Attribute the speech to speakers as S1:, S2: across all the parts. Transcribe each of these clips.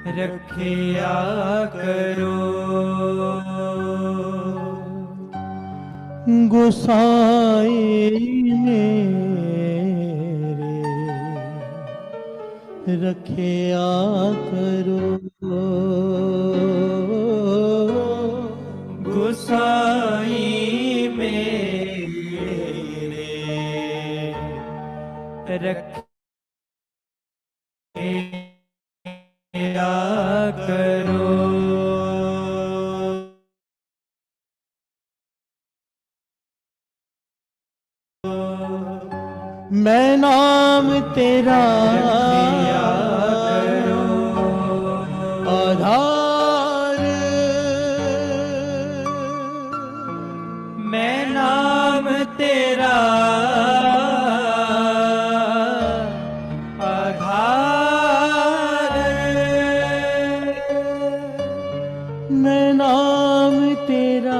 S1: रखिया करो।
S2: गोसाई मेरे रखिया करो।
S1: गोसाई मेरे रखिया करो।
S2: मैं नाम तेरा
S1: रखिया करो।
S2: आधार,
S1: मैं नाम तेरा आधार,
S2: मैं नाम तेरा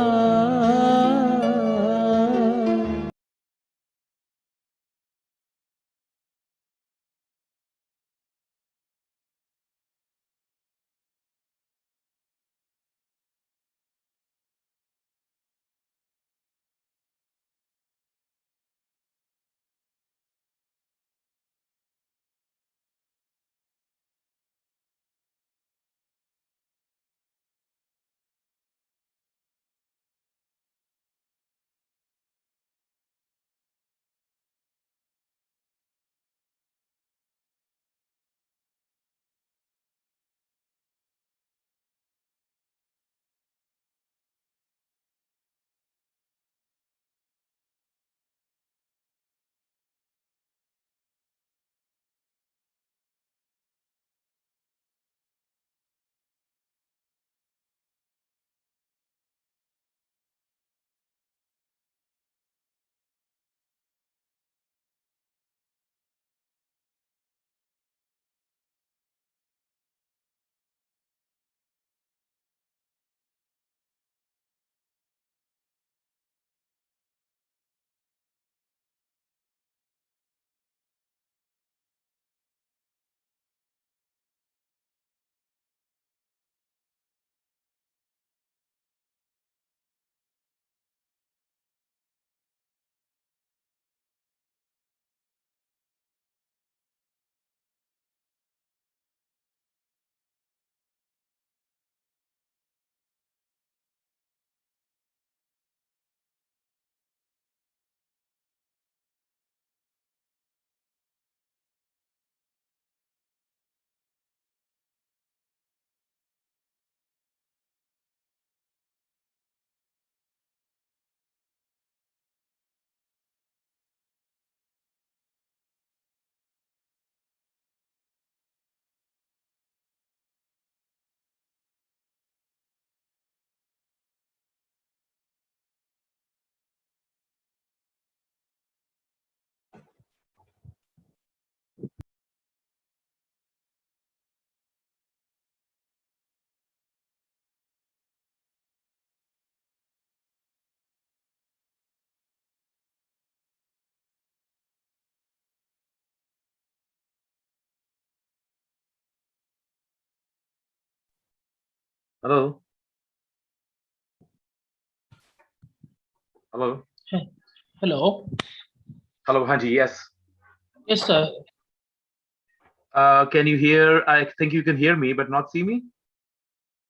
S3: Hello. Hello.
S4: Hello.
S3: Hello, Hanji. Yes.
S4: Yes, sir.
S3: Can you hear? I think you can hear me, but not see me.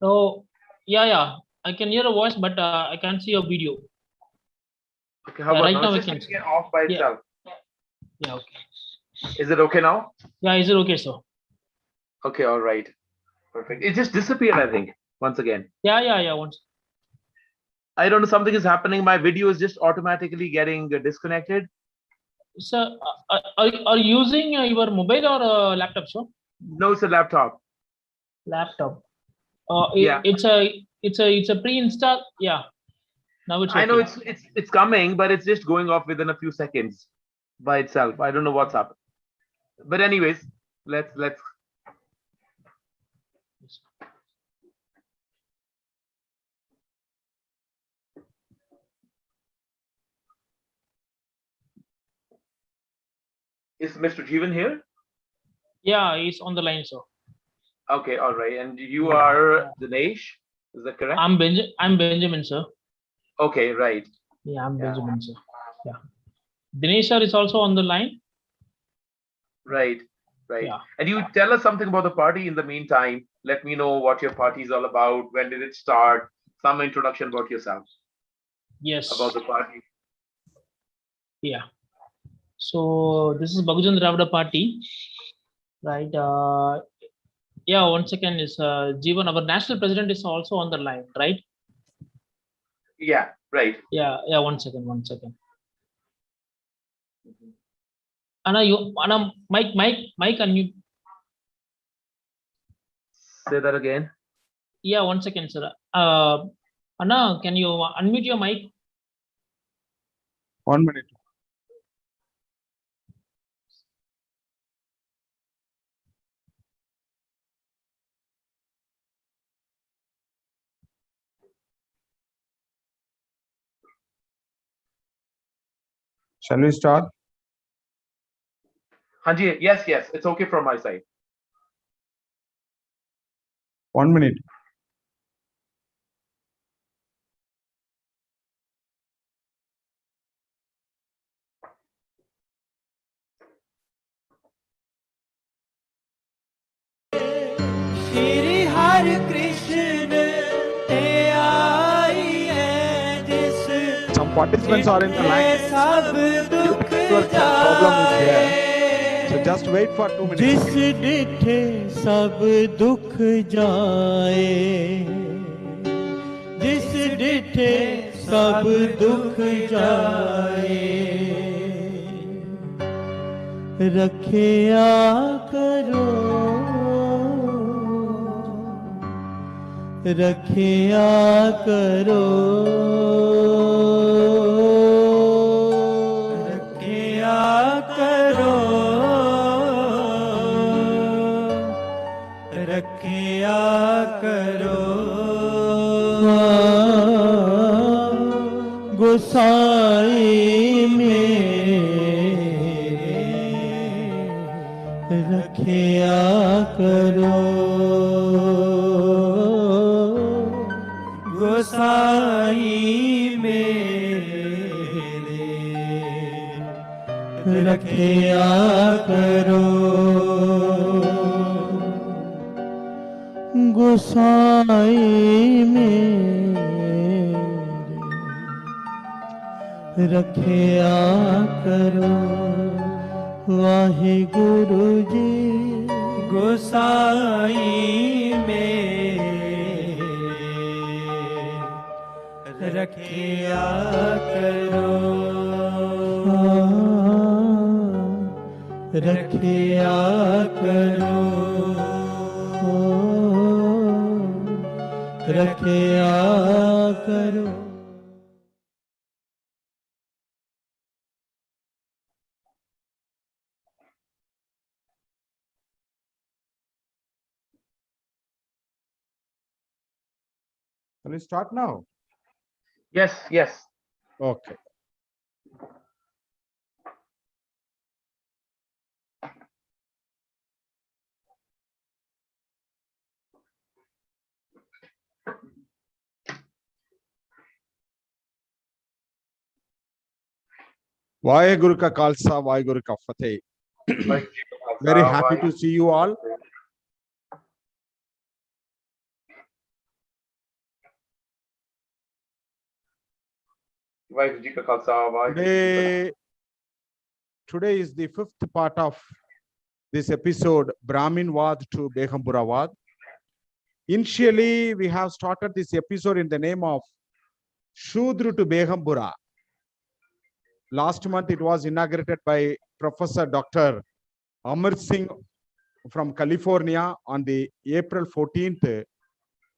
S4: So, yeah. I can hear a voice, but I can't see your video.
S3: Okay. How about
S4: Right
S3: now?
S4: now I
S3: It's
S4: can
S3: just
S4: see.
S3: getting off by itself.
S4: Yeah. Okay.
S3: Is it okay now?
S4: Yeah. Is it okay, sir?
S3: Okay. All right. Perfect. It just disappeared, I think, once again.
S4: Yeah. Once.
S3: I don't know. Something is happening. My video is just automatically getting disconnected.
S4: Sir, are you using your mobile or laptop, sir?
S3: No, it's a laptop.
S4: Laptop.
S3: Yeah.
S4: It's a pre-install. Yeah. Now it's okay.
S3: I know it's coming, but it's just going off within a few seconds by itself. I don't know what's up. But anyways, let's. Is Mr. Jeevan here?
S4: Yeah, he's on the line, sir.
S3: Okay, all right. And you are Dinesh, is that correct?
S4: I'm Benjamin, sir.
S3: Okay, right.
S4: Yeah, I'm
S3: Yeah.
S4: Benjamin, sir. Yeah. Dinesh sir is also on the line.
S3: Right, right.
S4: Yeah.
S3: And you tell us something about the party in the meantime. Let me know what your party is all about. When did it start? Some introduction about yourself,
S4: Yes.
S3: about the party.
S4: Yeah. So this is Bahujan Dravida Party, right? Yeah. 1 second is Jeevan. Our national president is also on the line, right?
S3: Yeah, right.
S4: Yeah. Yeah. 1 second. 1 second. Anna, Mike, unmute.
S3: Say that again.
S4: Yeah. 1 second, sir. Anna, can you unmute your mic?
S5: 1 minute. Shall we start?
S3: Hanji, yes, yes. It's okay from my side.
S5: 1 minute.
S1: Shri Hari Krishna ते आई है जिस
S5: Some participants are in the line.
S1: सब दुख
S5: Network problem is there. So just wait for 2 minutes.
S2: जिस डिठे सब दुख जाए, जिस डिठे सब दुख जाए, रखिया करो, रखिया करो,
S1: रखिया करो, रखिया करो।
S2: गोसाई मेरे रखिया करो,
S1: गोसाई मेरे रखिया करो,
S2: गोसाई मेरे रखिया करो। वाहे गुरु जी
S1: गोसाई मेरे रखिया करो,
S2: रखिया करो, रखिया करो।
S5: Shall we start now?
S3: Yes, yes.
S5: Okay. Vaheguru ka Khalsa, Vaheguru ka Fateh. Very happy to see you all. Today is the fifth part of this episode, Brahminvad to Begampuravad. Initially, we have started this episode in the name of Shudru to Begampura. Last month, it was inaugurated by Professor Dr. Amar Singh from California on the April 14th,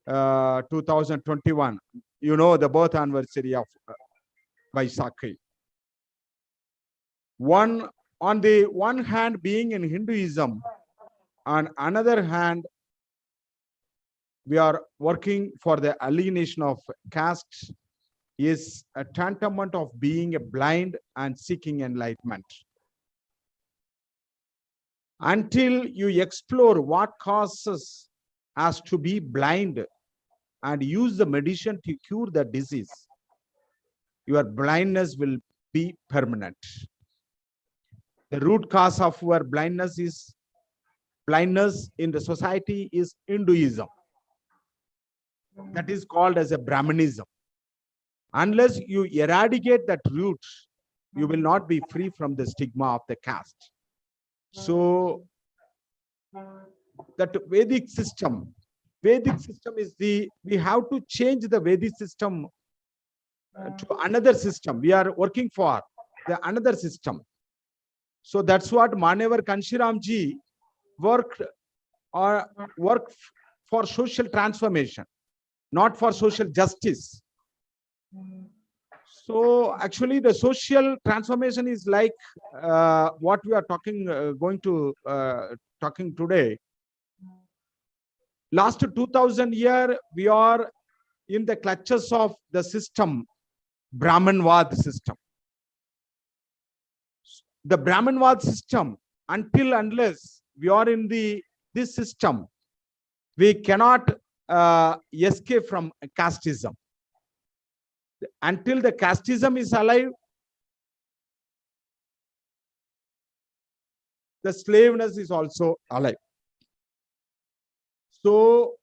S5: 2021. You know, the birth anniversary of Vaisakhi. On the one hand, being in Hinduism, on another hand, we are working for the alienation of castes, is a tantamount of being a blind and seeking enlightenment. Until you explore what causes as to be blind and use the medicine to cure the disease, your blindness will be permanent. The root cause of your blindness in the society is Hinduism. That is called as a Brahminism. Unless you eradicate that root, you will not be free from the stigma of the caste. So that Vedic system is we have to change the Vedic system to another system. We are working for another system. So that's what Manuwad Kanshiramji worked for social transformation, not for social justice. So actually the social transformation is like what we are talking today. Last 2000 years, we are in the clutches of the system, Brahminvad system. The Brahminvad system, unless we are in this system, we cannot escape from casteism. Until the casteism is alive, the slaveness is also alive. So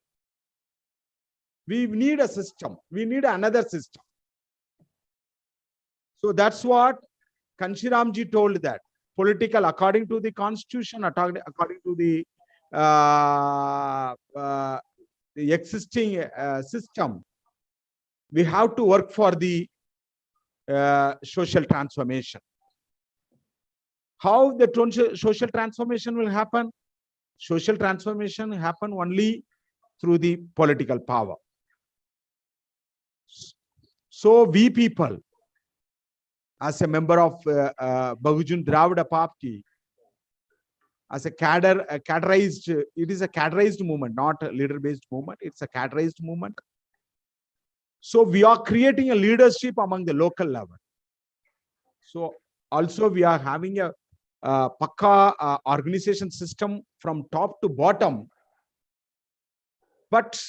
S5: we need a system. We need another system. So that's what Kanshiramji told, that political, according to the constitution, according to the existing system, we have to work for the social transformation. How the social transformation will happen? Social transformation happen only through the political power. So we people, as a member of Bahujan Dravida Party, as a caderized, it is a caderized movement, not a leader-based movement. It's a caderized movement. So we are creating a leadership among the local level. So also we are having a Pakka organization system from top to bottom. But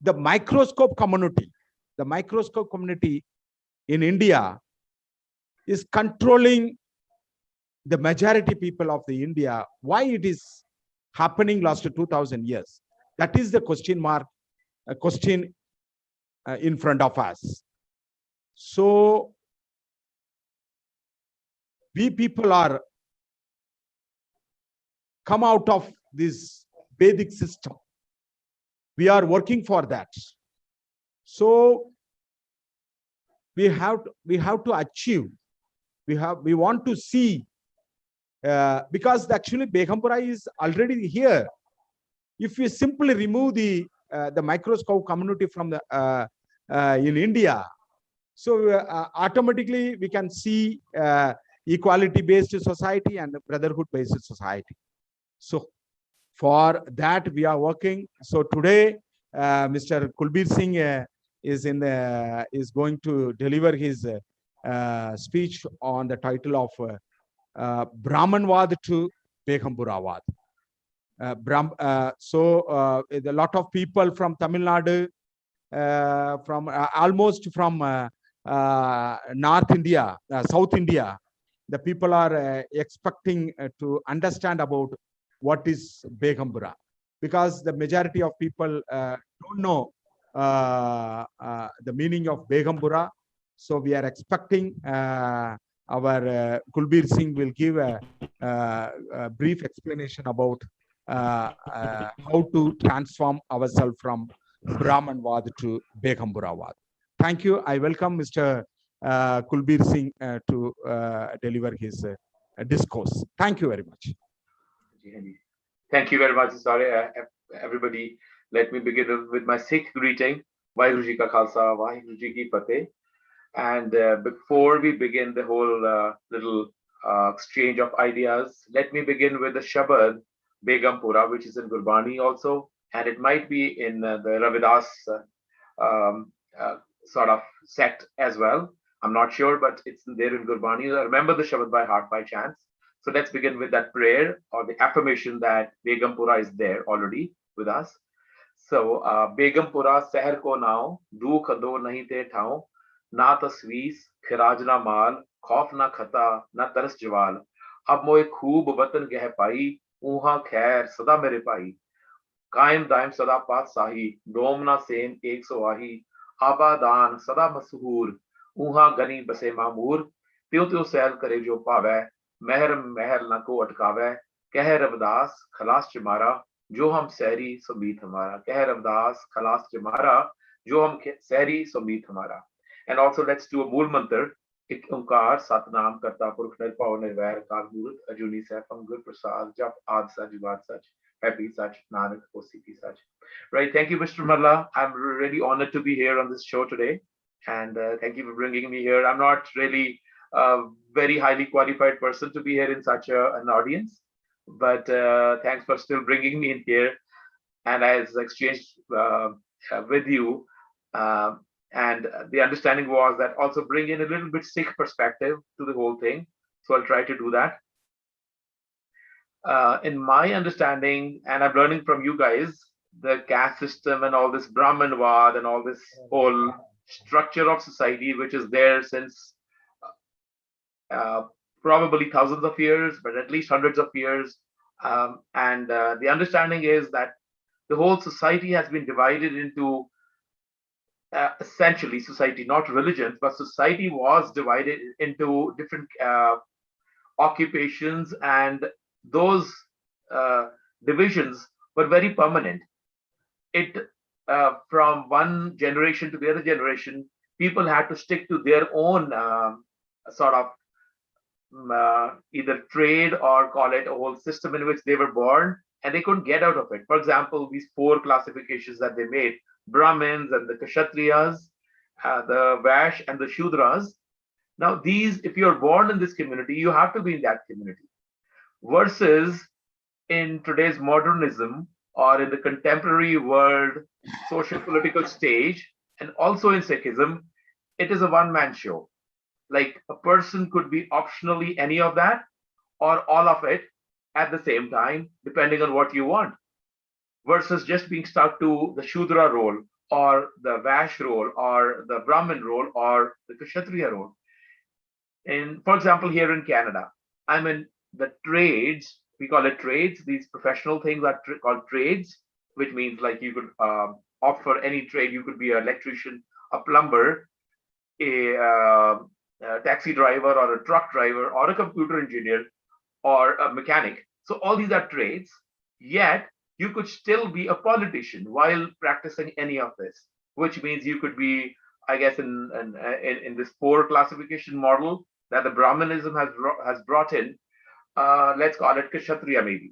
S5: the microscope community in India is controlling the majority people of the India. Why it is happening last 2000 years? That is the question in front of us. So we people are come out of this Vedic system. We are working for that. So we have to achieve. We want to see, because actually Begampura is already here. If we simply remove the microscope community from the in India, so automatically we can see equality-based society and brotherhood-based society. So for that we are working. So today Mr. Kulbir Singh is going to deliver his speech on the title of Brahminvad to Begampuravad. So a lot of people from Tamil Nadu, from almost from North India, South India, the people are expecting to understand about what is Begampura, because the majority of people don't know the meaning of Begampura. So we are expecting our Kulbir Singh will give a brief explanation about how to transform ourselves from Brahminvad to Begampuravad. Thank you. I welcome Mr. Kulbir Singh to deliver his discourse. Thank you very much.
S3: Thank you very much. Sorry, everybody. Let me begin with my Sikh greeting. Vaheguru Ji Ka Khalsa, Vaheguru Ji Ki Fateh. And before we begin the whole little exchange of ideas, let me begin with the Shabad Begampura, which is in Gurbani also, and it might be in the Ravidas sort of sect as well. I'm not sure, but it's there in Gurbani. I remember the Shabad by heart by chance. So let's begin with that prayer or the affirmation that Begampura is there already with us. So, Begampura sehar ko nao, dukh do nahi te thao, na taswees, khiraj na mal, खौफ ना खता ना तरस जवाल अब मोए खूब वतन गह पाई ऊहा खैर सदा मेरे पाई कायम दायम सदा पात साही डोम ना सेन एक सवाही आबादान सदा मशहूर ऊहा गनी बसे मामूर त्यों त्यों सैल करे जो पावै महर महर न को अटकावै कह रविदास खलास चमारा जो हम सहरी सुमीत हमारा कह रविदास खलास चमारा जो हम सहरी सुमीत हमारा. And also let's do a mool mantra. एक ओंकार सतनाम करता पुरख निर्भव निर्वैर काल मूर्त अजूनी सैभं गुर प्रसाद जप आद सच जुगाद सच happy such nanak ositi such. Right, thank you Mr. Malla. I'm really honored to be here on this show today, and thank you for bringing me here. I'm not really a very highly qualified person to be here in such an audience, but thanks for still bringing me in here. And as exchanged with you, and the understanding was that also bring in a little bit Sikh perspective to the whole thing. So I'll try to do that. In my understanding, and I'm learning from you guys, the caste system and all this Brahminvad and all this whole structure of society, which is there since probably thousands of years, but at least hundreds of years. And the understanding is that the whole society has been divided into essentially society, not religions, but society was divided into different occupations, and those divisions were very permanent. It from one generation to the other generation, people had to stick to their own sort of either trade or call it a whole system in which they were born, and they couldn't get out of it. For example, these 4 classifications that they made: Brahmins and the Kshatriyas, the Vash and the Shudras. Now, these, if you're born in this community, you have to be in that community. Versus in today's modernism or in the contemporary world, social political stage, and also in Sikhism, it is a one-man show. Like a person could be optionally any of that or all of it at the same time, depending on what you want. Versus just being stuck to the Shudra role or the Vash role or the Brahmin role or the Kshatriya role. And for example, here in Canada, I'm in the trades, we call it trades. These professional things are called trades, which means like you could opt for any trade. You could be an electrician, a plumber, a taxi driver or a truck driver or a computer engineer or a mechanic. So all these are trades, yet you could still be a politician while practicing any of this, which means you could be, I guess, in this 4 classification model that the Brahmanism has brought in, let's call it Kshatriya maybe.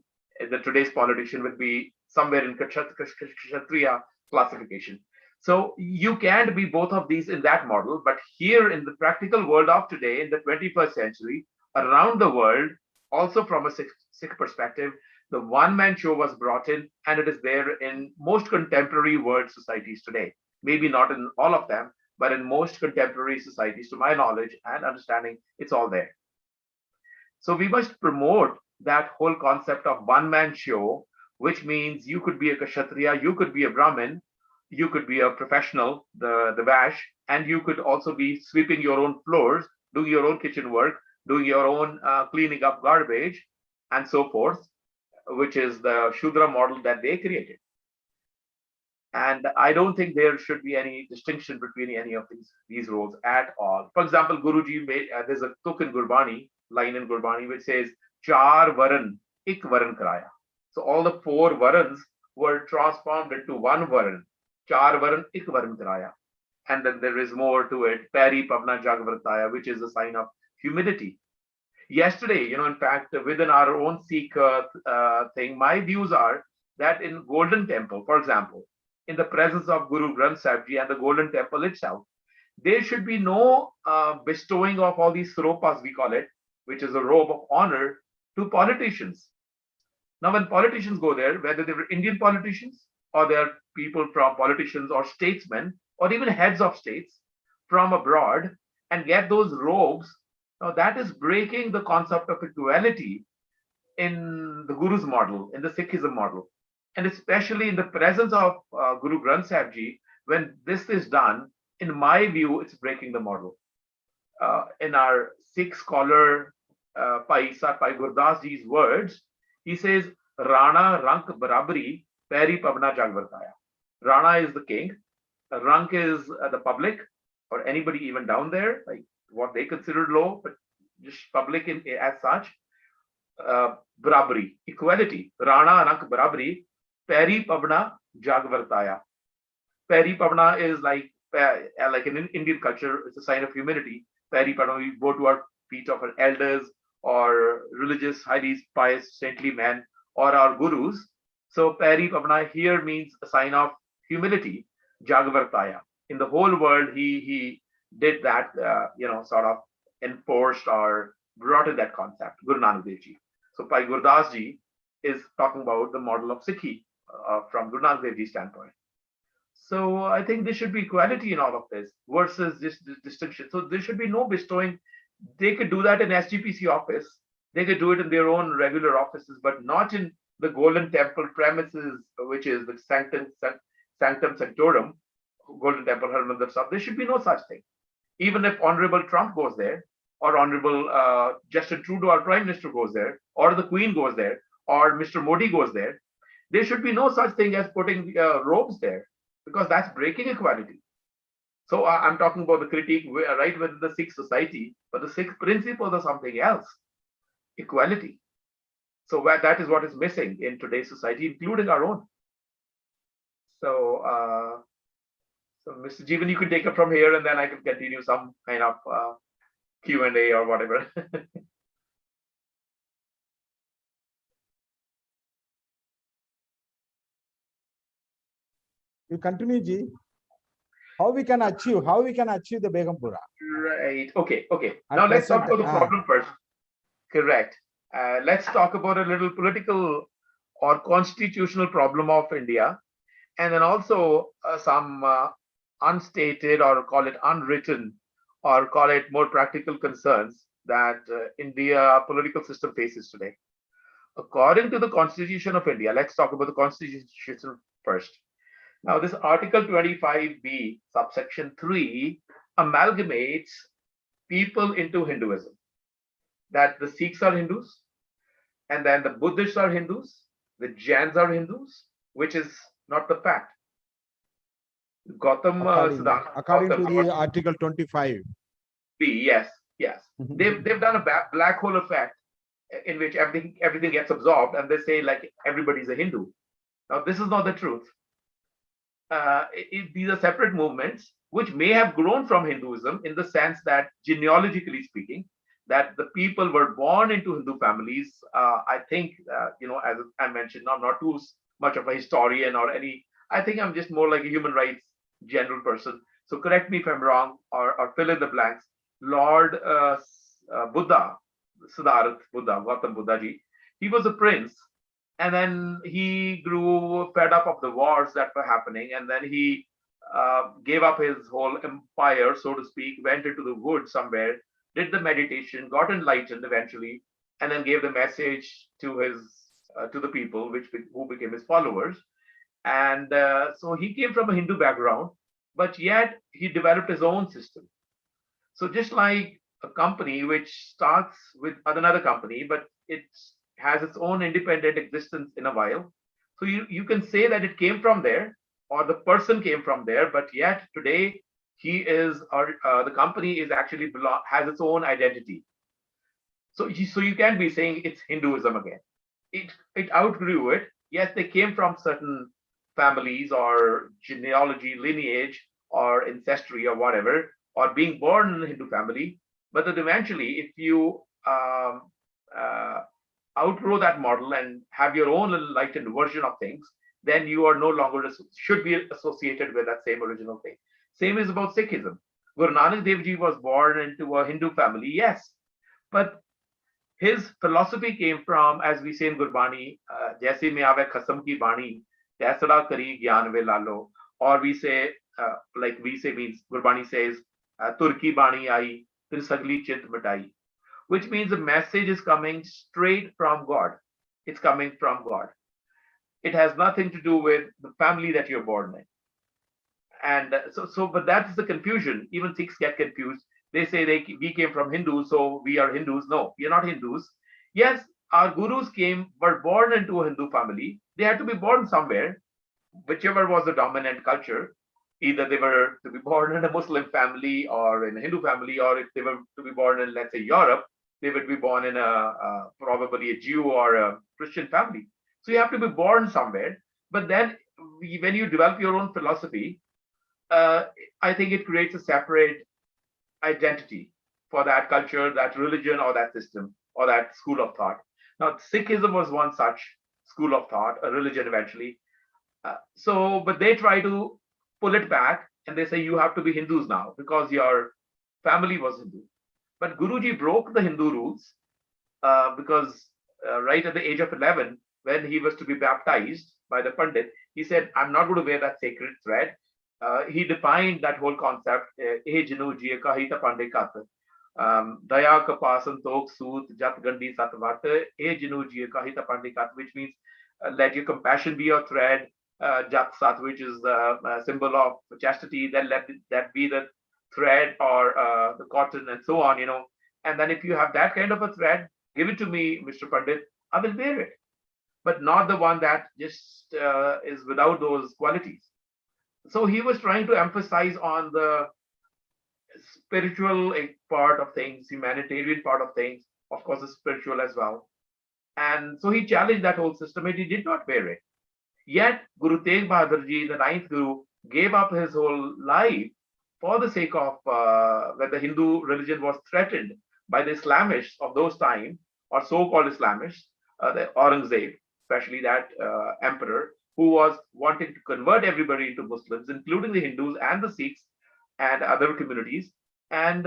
S3: Today's politician would be somewhere in Kshatriya classification. So you can't be both of these in that model, but here in the practical world of today, in the 21st century, around the world, also from a Sikh perspective, the one-man show was brought in, and it is there in most contemporary world societies today. Maybe not in all of them, but in most contemporary societies, to my knowledge and understanding, it's all there. So we must promote that whole concept of one-man show, which means you could be a Kshatriya, you could be a Brahmin, you could be a professional, the Vash, and you could also be sweeping your own floors, doing your own kitchen work, doing your own cleaning up garbage, and so forth, which is the Shudra model that they created. And I don't think there should be any distinction between any of these roles at all. For example, Guruji made, there's a tuk in Gurbani, line in Gurbani, which says, Char Varan, Ik Varan Karaya. So all the 4 Varans were transformed into one Varan, Char Varan, Ik Varan Karaya. And then there is more to it, Pari Pavna Jagvartaya, which is a sign of humility. Yesterday, in fact, within our own Sikh thing, my views are that in Golden Temple, for example, in the presence of Guru Granth Sahib Ji and the Golden Temple itself, there should be no bestowing of all these sropas, we call it, which is a robe of honor, to politicians. Now, when politicians go there, whether they were Indian politicians or they're people from politicians or statesmen or even heads of states from abroad and get those robes, now that is breaking the concept of equality in the Guru's model, in the Sikhism model. and especially in the presence of Guru Granth Sahib Ji, when this is done, in my view, it's breaking the model. In our Sikh scholar Pai Gurdas Ji's words, he says, Rana Rank Barabari Peri Pavna Jagvartaya. Rana is the king, Rank is the public, or anybody even down there, like what they consider low, but just public as such. Barabari, equality. Rana Rank Barabari Peri Pavna Jagvartaya. Peri Pavna is like in Indian culture, it's a sign of humility. Peri Pavna, we go to our feet of our elders or religious, highly pious, saintly men or our gurus. So Peri Pavna here means a sign of humility, Jagvartaya. In the whole world, he did that, sort of enforced or brought in that concept, Guru Nanak Dev Ji. So Pai Gurdas Ji is talking about the model of Sikhi from Guru Nanak Dev Ji's standpoint. So I think there should be equality in all of this versus this distinction. So there should be no bestowing. They could do that in SGPC office. They could do it in their own regular offices, but not in the Golden Temple premises, which is the Sanctum Sanctorum, Golden Temple, Harmandir Sahib. There should be no such thing. Even if Honorable Trump goes there, or Honorable Justin Trudeau, our Prime Minister, goes there, or the Queen goes there, or Mr. Modi goes there, there should be no such thing as putting robes there, because that's breaking equality. So I'm talking about the critique right within the Sikh society, but the Sikh principles are something else, equality. So that is what is missing in today's society, including our own. So, Mr. Jeevan, you can take it from here, and then I can continue some kind of Q&A or whatever.
S5: You continue, Ji. How we can achieve the Begampura?
S3: Right. Okay.
S5: At
S3: Now let's talk
S5: present,
S3: about the problem first. Correct. Let's talk about a little political or constitutional problem of India, and then also some unstated, or call it unwritten, or call it more practical concerns that India political system faces today. According to the Constitution of India, let's talk about the Constitution first. Now, this Article 25B, subsection 3, amalgamates people into Hinduism. That the Sikhs are Hindus, and then the Buddhists are Hindus, the Jains are Hindus, which is not the fact. Gautam
S5: according to the Article 25.
S3: Yes. They've done a black hole effect in which everything gets absorbed, and they say like everybody's a Hindu. Now, this is not the truth. These are separate movements which may have grown from Hinduism in the sense that, genealogically speaking, that the people were born into Hindu families. I think, as I mentioned, I'm not too much of a historian or any, I think I'm just more like a human rights general person. So correct me if I'm wrong, or fill in the blanks. Lord Buddha, Siddhartha Buddha, Gautam Buddha Ji, he was a prince. And then he grew fed up of the wars that were happening. And then he gave up his whole empire, so to speak, went into the woods somewhere, did the meditation, got enlightened eventually, and then gave the message to his to the people, who became his followers. And so he came from a Hindu background, but yet he developed his own system. So just like a company which starts with another company, but it has its own independent existence in a while. So you can say that it came from there, or the person came from there, but yet today he is, or the company is actually has its own identity. So you can be saying it's Hinduism again. It outgrew it. Yes, they came from certain families or genealogy, lineage, or ancestry, or whatever, or being born in a Hindu family. But then eventually, if you outgrow that model and have your own enlightened version of things, then you are no longer should be associated with that same original thing. Same is about Sikhism. Guru Nanak Dev Ji was born into a Hindu family, yes, but his philosophy came from, as we say in Gurbani, Jaise mein aave khasam ki bani, taisada kari gyan ve lalo. Or we say, means Gurbani says, Turki bani ai, tir sagli chit mitai. Which means the message is coming straight from God. It's coming from God. It has nothing to do with the family that you're born in. And but that's the confusion. Even Sikhs get confused. They say we came from Hindus, so we are Hindus. No, we are not Hindus. Yes, our gurus were born into a Hindu family. They had to be born somewhere, whichever was the dominant culture. Either they were to be born in a Muslim family or in a Hindu family, or if they were to be born in, let's say, Europe, they would be born in probably a Jew or a Christian family. So you have to be born somewhere. But then when you develop your own philosophy, I think it creates a separate identity for that culture, that religion, or that system, or that school of thought. Now, Sikhism was one such school of thought, a religion eventually. But they try to pull it back and they say you have to be Hindus now because your family was Hindu. But Guruji broke the Hindu rules because right at the age of 11, when he was to be baptized by the Pandit, he said, I'm not going to wear that sacred thread. He defined that whole concept, daya ka tok soot jat gandi satvat, which means let your compassion be your thread, jat sat, which is the symbol of chastity, then let that be the thread or the cotton and so on, and then if you have that kind of a thread, give it to me, Mr. Pandit, I will wear it, but not the one that just is without those qualities. So he was trying to emphasize on the spiritual part of things, humanitarian part of things, of course, the spiritual as well. And so he challenged that whole system and he did not wear it. Yet Guru Tegh Bahadur Ji, the ninth Guru, gave up his whole life for the sake of when the Hindu religion was threatened by the Islamists of those times, or so-called Islamists, the Aurangzeb, especially that emperor, who was wanting to convert everybody into Muslims, including the Hindus and the Sikhs and other communities. And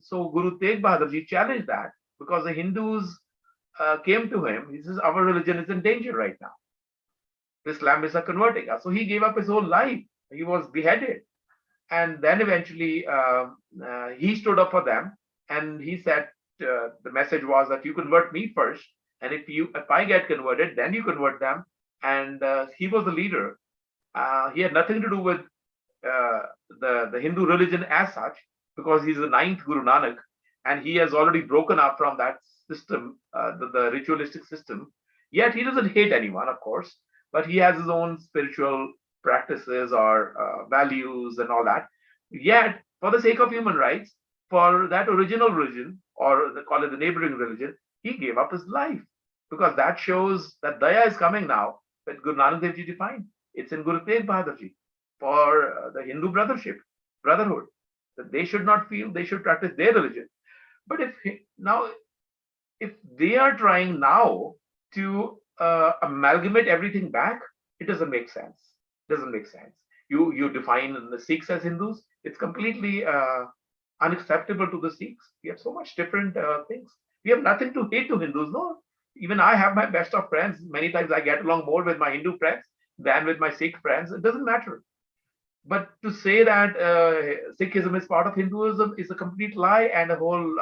S3: so Guru Tegh Bahadur Ji challenged that because the Hindus came to him. He says, our religion is in danger right now. The Islamists are converting us. So he gave up his whole life. He was beheaded. And then eventually he stood up for them. And he said, the message was that you convert me first. And if I get converted, then you convert them. And he was the leader. He had nothing to do with the Hindu religion as such, because he's the ninth Guru Nanak, and he has already broken up from that system, the ritualistic system. Yet he doesn't hate anyone, of course, but he has his own spiritual practices or values and all that. Yet, for the sake of human rights, for that original religion, or they call it the neighboring religion, he gave up his life, because that shows that Daya is coming now, that Guru Nanak Dev Ji defined. It's in Guru Tegh Bahadur Ji for the Hindu brotherhood, that they should not feel, they should practice their religion. But if they are trying now to amalgamate everything back, it doesn't make sense. You define the Sikhs as Hindus. It's completely unacceptable to the Sikhs. We have so much different things. We have nothing to hate to Hindus. No, even I have my best of friends. Many times I get along more with my Hindu friends than with my Sikh friends. It doesn't matter. But to say that Sikhism is part of Hinduism is a complete lie and a whole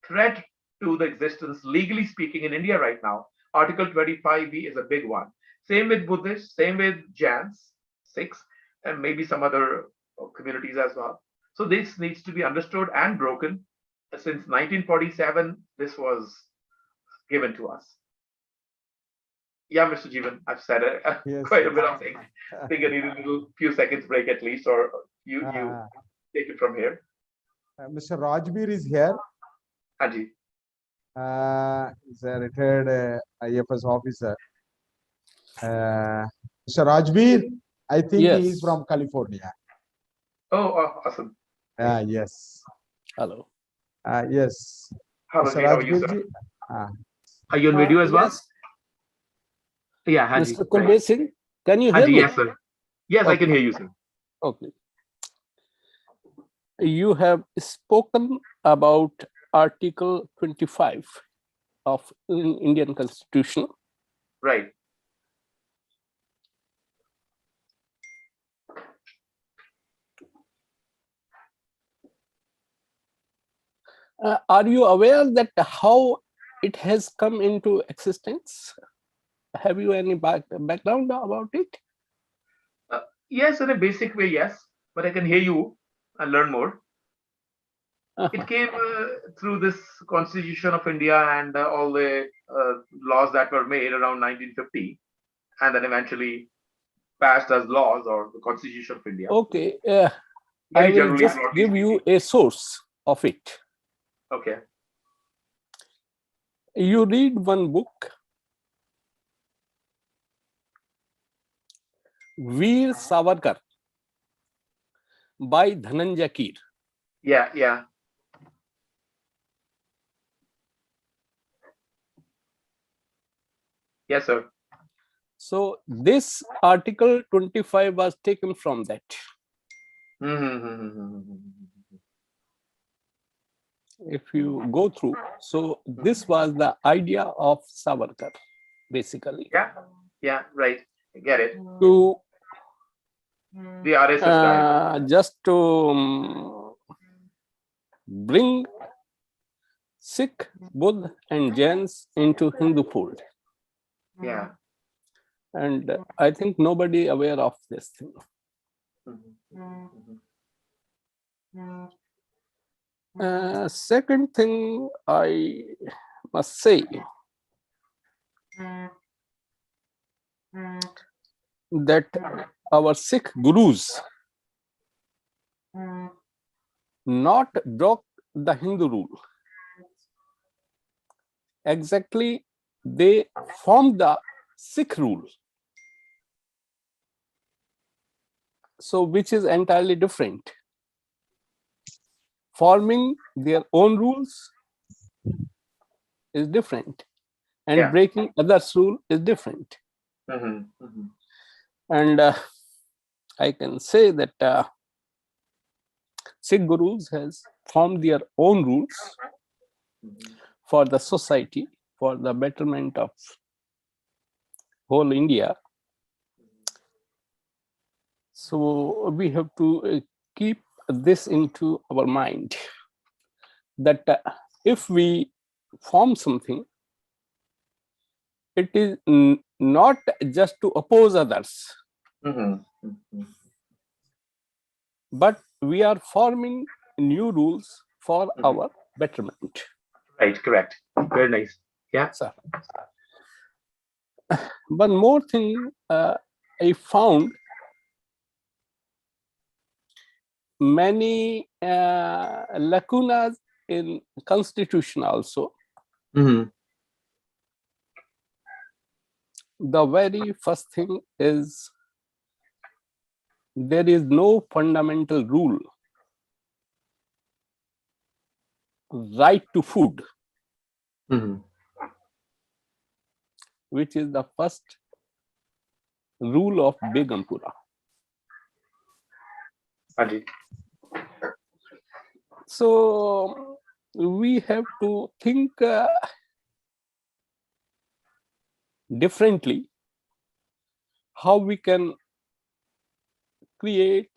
S3: threat to the existence, legally speaking, in India right now. Article 25B is a big one. Same with Buddhists, same with Jains, Sikhs, and maybe some other communities as well. So this needs to be understood and broken. Since 1947, this was given to us. Yeah, Mr. Jeevan, I've said
S5: Yes,
S3: quite a bit of things. I think I need a few seconds break at least, or you take it from here.
S5: Mr. Rajbir is here.
S3: Haji.
S5: He's a retired IFS officer. Mr. Rajbir, I think he is
S2: Yes.
S5: from California.
S3: Oh, awesome.
S5: Yes.
S2: Hello.
S5: Yes.
S3: Hello,
S5: Mr.
S3: Ji, how are you,
S5: Rajbir
S3: sir?
S5: ji?
S3: Are you on video as well?
S2: Yes,
S3: Yeah, Haji.
S2: Mr. Kulbir Singh, can you hear
S3: Haji,
S2: me?
S3: yes, sir. Yes, I can hear you, sir.
S2: Okay. You have spoken about Article 25 of Indian Constitution.
S3: Right.
S2: Are you aware that how it has come into existence? have you any background about it?
S3: Yes, in a basic way, yes. But I can hear you and learn more. It came through this Constitution of India and all the laws that were made around 1950, and then eventually passed as laws or the Constitution of India.
S2: Okay, I
S3: Very
S2: will
S3: generally,
S2: just
S3: broadly
S2: give you
S3: speaking.
S2: a source of it.
S3: Okay.
S2: You read one book, Veer Savarkar by Dhananjay Keer.
S3: Yeah, yeah. Yes, sir.
S2: So this article 25 was taken from that. If you go through, so this was the idea of Savarkar, basically.
S3: Yeah, yeah, right. I get it.
S2: To
S3: The RSS guy.
S2: just to bring Sikh, Buddha, and Jains into Hindu fold.
S3: Yeah.
S2: And I think nobody aware of this thing. Second thing I must say that our Sikh gurus not broke the Hindu rule. Exactly, they formed the Sikh rule. So which is entirely different. Forming their own rules is different, and
S3: Yeah.
S2: breaking others' rule is different. And I can say that Sikh gurus has formed their own rules for the society, for the betterment of whole India. So we have to keep this into our mind, that if we form something, it is not just to oppose others, but we are forming new rules for our betterment.
S3: Right, correct. Very nice. Yeah.
S2: Sir. One more thing I found, many lacunas in constitution also. The very first thing is there is no fundamental rule, right to food, which is the first rule of Begampura. So we have to think differently how we can create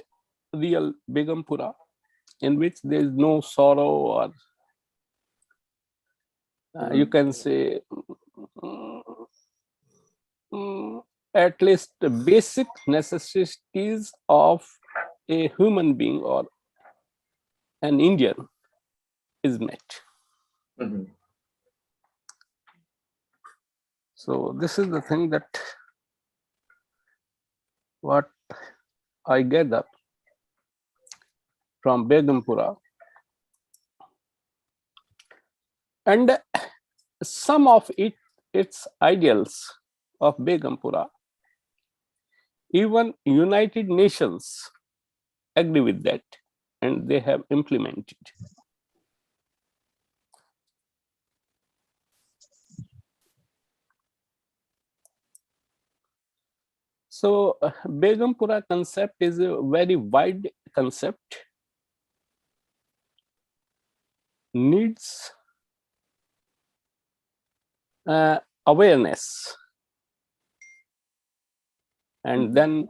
S2: real Begampura in which there is no sorrow, or you can say at least the basic necessities of a human being or an Indian is met. So this is the thing that what I gather from Begampura. And some of its ideals of Begampura, even United Nations agree with that, and they have implemented. So Begampura concept is a very wide concept, needs awareness, and then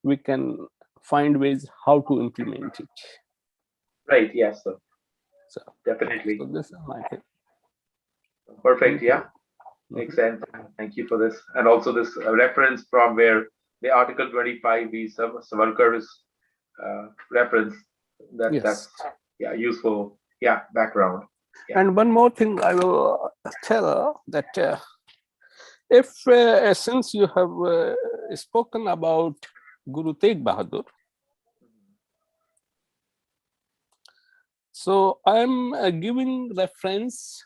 S2: we can find ways how to implement it.
S3: Right, yes, sir.
S2: So
S3: Definitely.
S2: so this is my thing.
S3: Perfect, yeah. Makes sense. Thank you for this. And also this reference from where the Article 25 B Savarkar's reference.
S2: Yes.
S3: That's yeah, useful. Yeah, background. Yeah.
S2: And one more thing I will tell that if since you have spoken about Guru Tegh Bahadur, so I am giving reference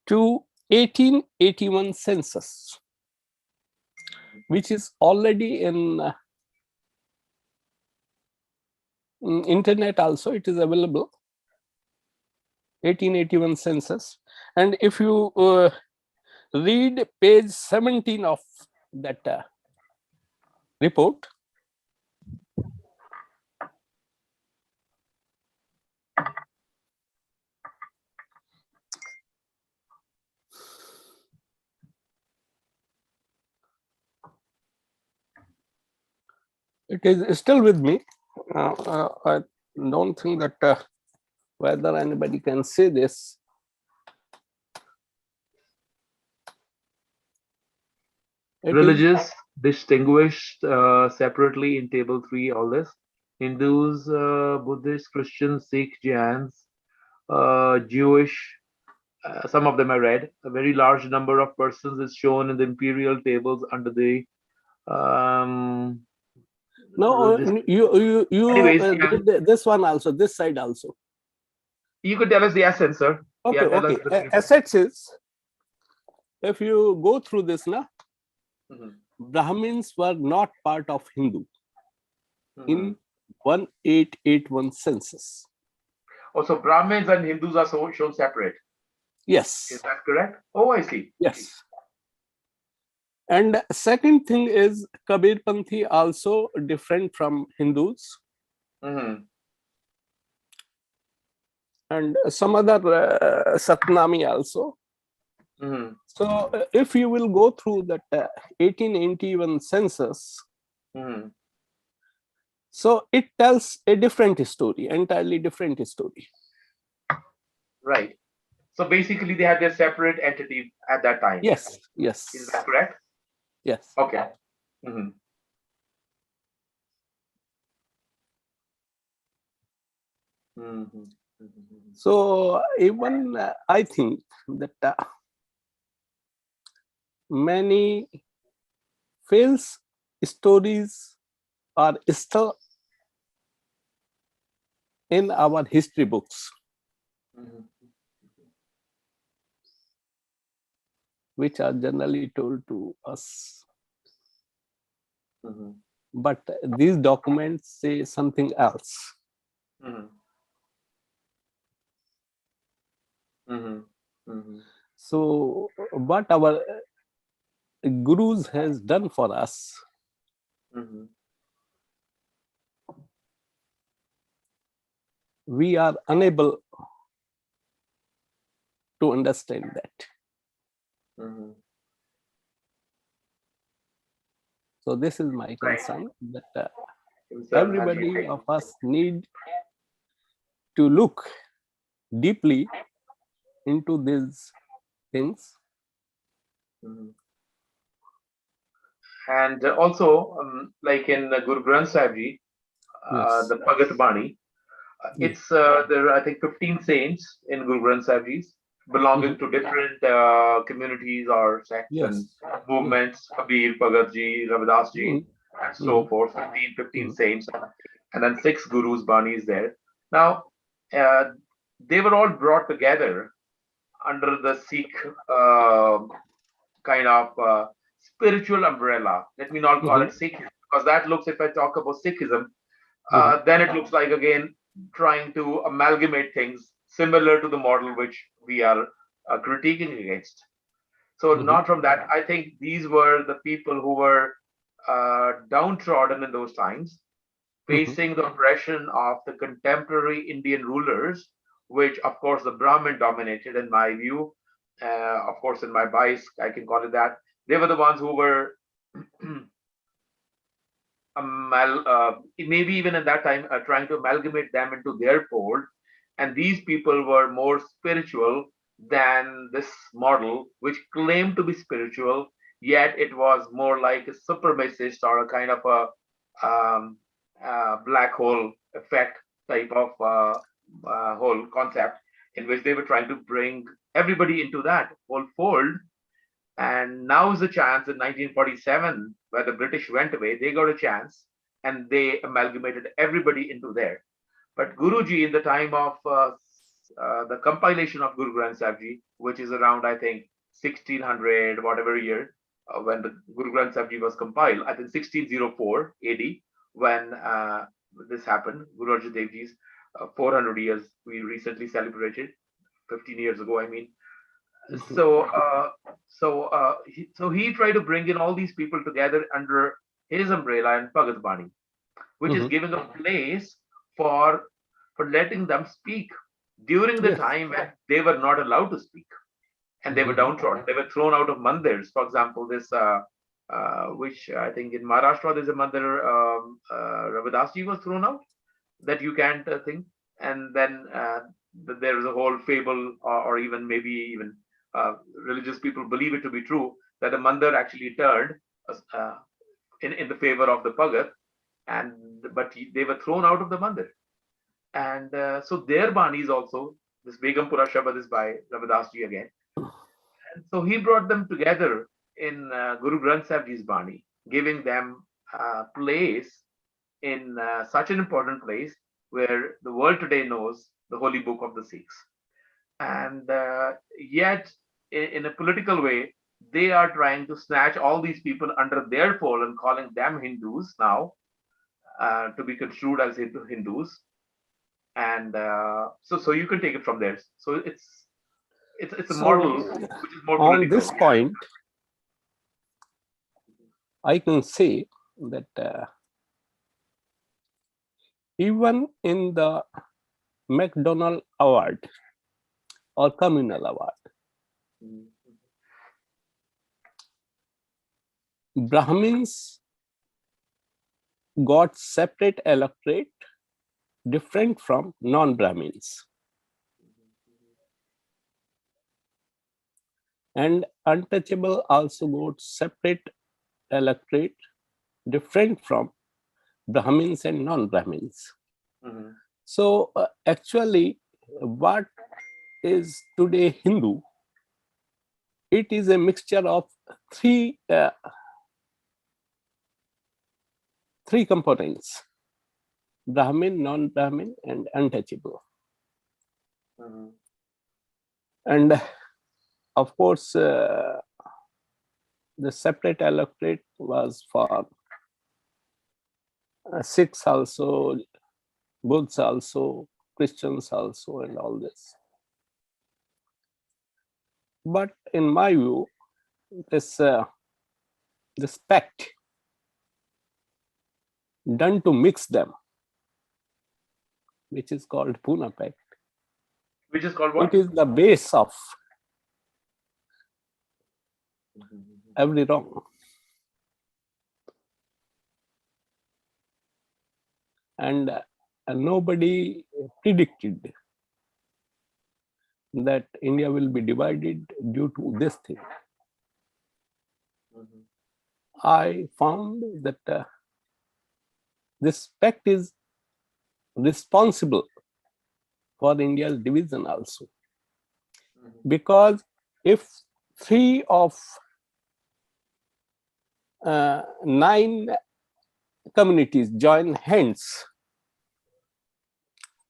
S2: to 1881 census, which is already in internet also. It is available. 1881 census, and if you read page 17 of that report, it is still with me. I don't think that whether anybody can see this. It is-
S3: Religious distinguished separately in table 3, all this. Hindus, Buddhists, Christians, Sikh, Jains, Jewish, some of them I read. A very large number of persons is shown in the imperial tables under the
S2: No, you
S3: Anyways, yeah.
S2: read this one also, this side also.
S3: You could tell us the essence, sir.
S2: Okay,
S3: Yeah, tell us
S2: okay.
S3: the-
S2: Assets is, if you go through this, na,
S3: Mhm,
S2: Brahmins were not part of Hindu
S3: mhm.
S2: in 1881 census.
S3: Also, Brahmins and Hindus are shown separate.
S2: Yes.
S3: Is that correct? Oh, I see.
S2: Yes. And second thing is Kabir Panthi also different from Hindus,
S3: Mhm,
S2: and some other Satnami also.
S3: mhm,
S2: So if you will go through that 1881 census,
S3: mhm.
S2: so it tells a different story, entirely different story.
S3: Right. So basically, they had their separate entity at that time.
S2: Yes, yes,
S3: Is that correct?
S2: yes.
S3: Okay. Mhm. Mhm, mhm.
S2: So even I think that many false stories are still in our history books,
S3: Mhm.
S2: which are generally told to us.
S3: Mhm.
S2: But these documents say something else.
S3: Mhm. Mhm. Mhm.
S2: So what our gurus has done for us,
S3: Mhm.
S2: we are unable to understand that.
S3: Mhm.
S2: So this is my concern, that
S3: Himself and
S2: everybody
S3: everything.
S2: of us need to look deeply into these things.
S3: Mhm. And also, like in Guru Granth Sahib Ji,
S2: Yes.
S3: the Bhagat Bani, it's there are I think 15 saints in Guru Granth Sahib Ji's belonging to different communities or sects and
S2: Yes.
S3: movements. Kabir, Bhagat Ji, Ravidas Ji,
S2: Mhm.
S3: and so forth. 15 saints, and then 6 gurus, banis there. Now, they were all brought together under the Sikh kind of spiritual umbrella. Let me not call it Sikhism, because that looks, if I talk about Sikhism, then it looks like again trying to amalgamate things similar to the model which we are critiquing against. So not from that. I think these were the people who were downtrodden in those times, facing the oppression of the contemporary Indian rulers, which of course the Brahmin dominated in my view. Of course, in my bias, I can call it that. They were the ones who were maybe even at that time trying to amalgamate them into their fold. And these people were more spiritual than this model, which claimed to be spiritual, yet it was more like a supremacist or a kind of a black hole effect type of whole concept, in which they were trying to bring everybody into that whole fold. And now is the chance in 1947, where the British went away, they got a chance and they amalgamated everybody into there. But Guruji, in the time of the compilation of Guru Granth Sahib Ji, which is around, I think, 1600, whatever year, when the Guru Granth Sahib Ji was compiled, I think 1604 AD, when this happened, Guru Arjan Dev Ji's 400 years we recently celebrated, 15 years ago, I mean. So he tried to bring in all these people together under his umbrella and Bhagat Bani, which is giving a place for letting them speak during the
S2: Yes.
S3: time when they were not allowed to speak, and they were downtrodden. They were thrown out of mandirs. For example, this which I think in Maharashtra there's a mandir, Ravidas ji was thrown out, that you can't think, and then there is a whole fable, or even maybe even religious people believe it to be true, that the mandir actually turned in the favor of the Bhagat, but they were thrown out of the mandir. And so their Banis also, this Begampura Shabad is by Ravidas ji again. And so he brought them together in Guru Granth Sahib Ji's Bani, giving them place in such an important place where the world today knows the holy book of the Sikhs. And yet, in a political way, they are trying to snatch all these people under their fold and calling them Hindus now, to be construed as Hindus. And so you can take it from there. So it's a
S2: So,
S3: model which is more
S2: on
S3: political.
S2: this point, I can say that even in the McDonald Award or Communal Award, Brahmins got separate electorate different from non-Brahmins. And untouchable also got separate electorate different from Brahmins and non-Brahmins. So actually, what is today Hindu? It is a mixture of three components: Brahmin, non-Brahmin, and untouchable. And of course, the separate electorate was for Sikhs also, Buddhists also, Christians also, and all this. But in my view, this pact done to mix them, which is called Pune Pact.
S3: Which is called what?
S2: It is the base of every wrong. And nobody predicted that India will be divided due to this thing. I found that this pact is responsible for India's division also. Because if 3 of 9 communities join hands,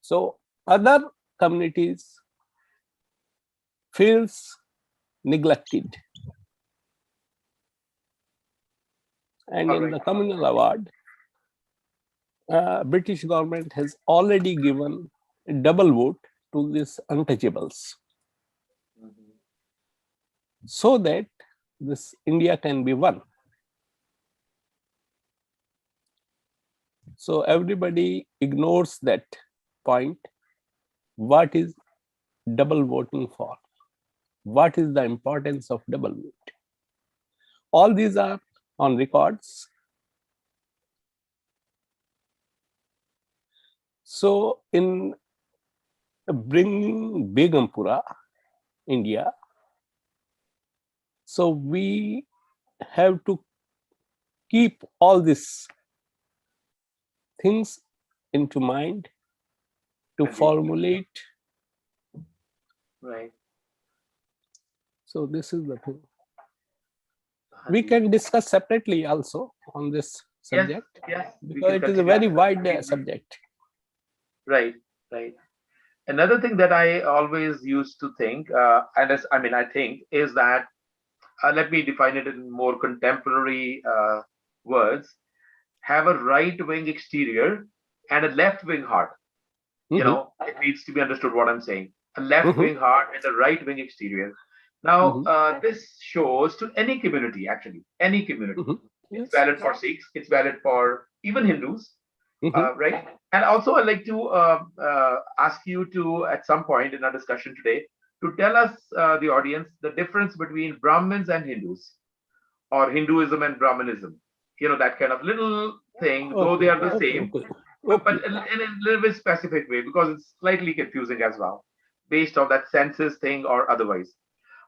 S2: so other communities feels neglected. And in the communal award, British government has already given a double vote to these untouchables, so that this India can be won. So everybody ignores that point. What is double voting for? What is the importance of double vote? All these are on records. So in bringing Begampura, India. So we have to keep all these things into mind to
S3: Agreed.
S2: formulate.
S3: Right.
S2: So this is the thing. We
S3: Agreed.
S2: can discuss separately also on this
S3: Yes,
S2: subject,
S3: yes, we
S2: because
S3: can
S2: it is a
S3: continue.
S2: very wide
S3: Agreed.
S2: subject.
S3: Right, right. Another thing that I always used to think, I think, is that let me define it in more contemporary words: have a right-wing exterior and a left-wing heart.
S2: Mhm,
S3: It needs to be understood what I'm saying. A
S2: mhm,
S3: left-wing heart and a right-wing exterior. Now,
S2: mhm,
S3: this shows to any community, actually, any community.
S2: mhm.
S3: It's
S2: Yes.
S3: valid for Sikhs. It's valid for even Hindus,
S2: Mhm,
S3: right? And also, I'd like to ask you to, at some point in our discussion today, to tell us, the audience, the difference between Brahmins and Hindus, or Hinduism and Brahmanism. That kind of little thing, though they
S2: Okay,
S3: are the
S2: okay,
S3: same,
S2: okay,
S3: but
S2: okay.
S3: in a little bit specific way, because it's slightly confusing as well, based on that census thing or otherwise.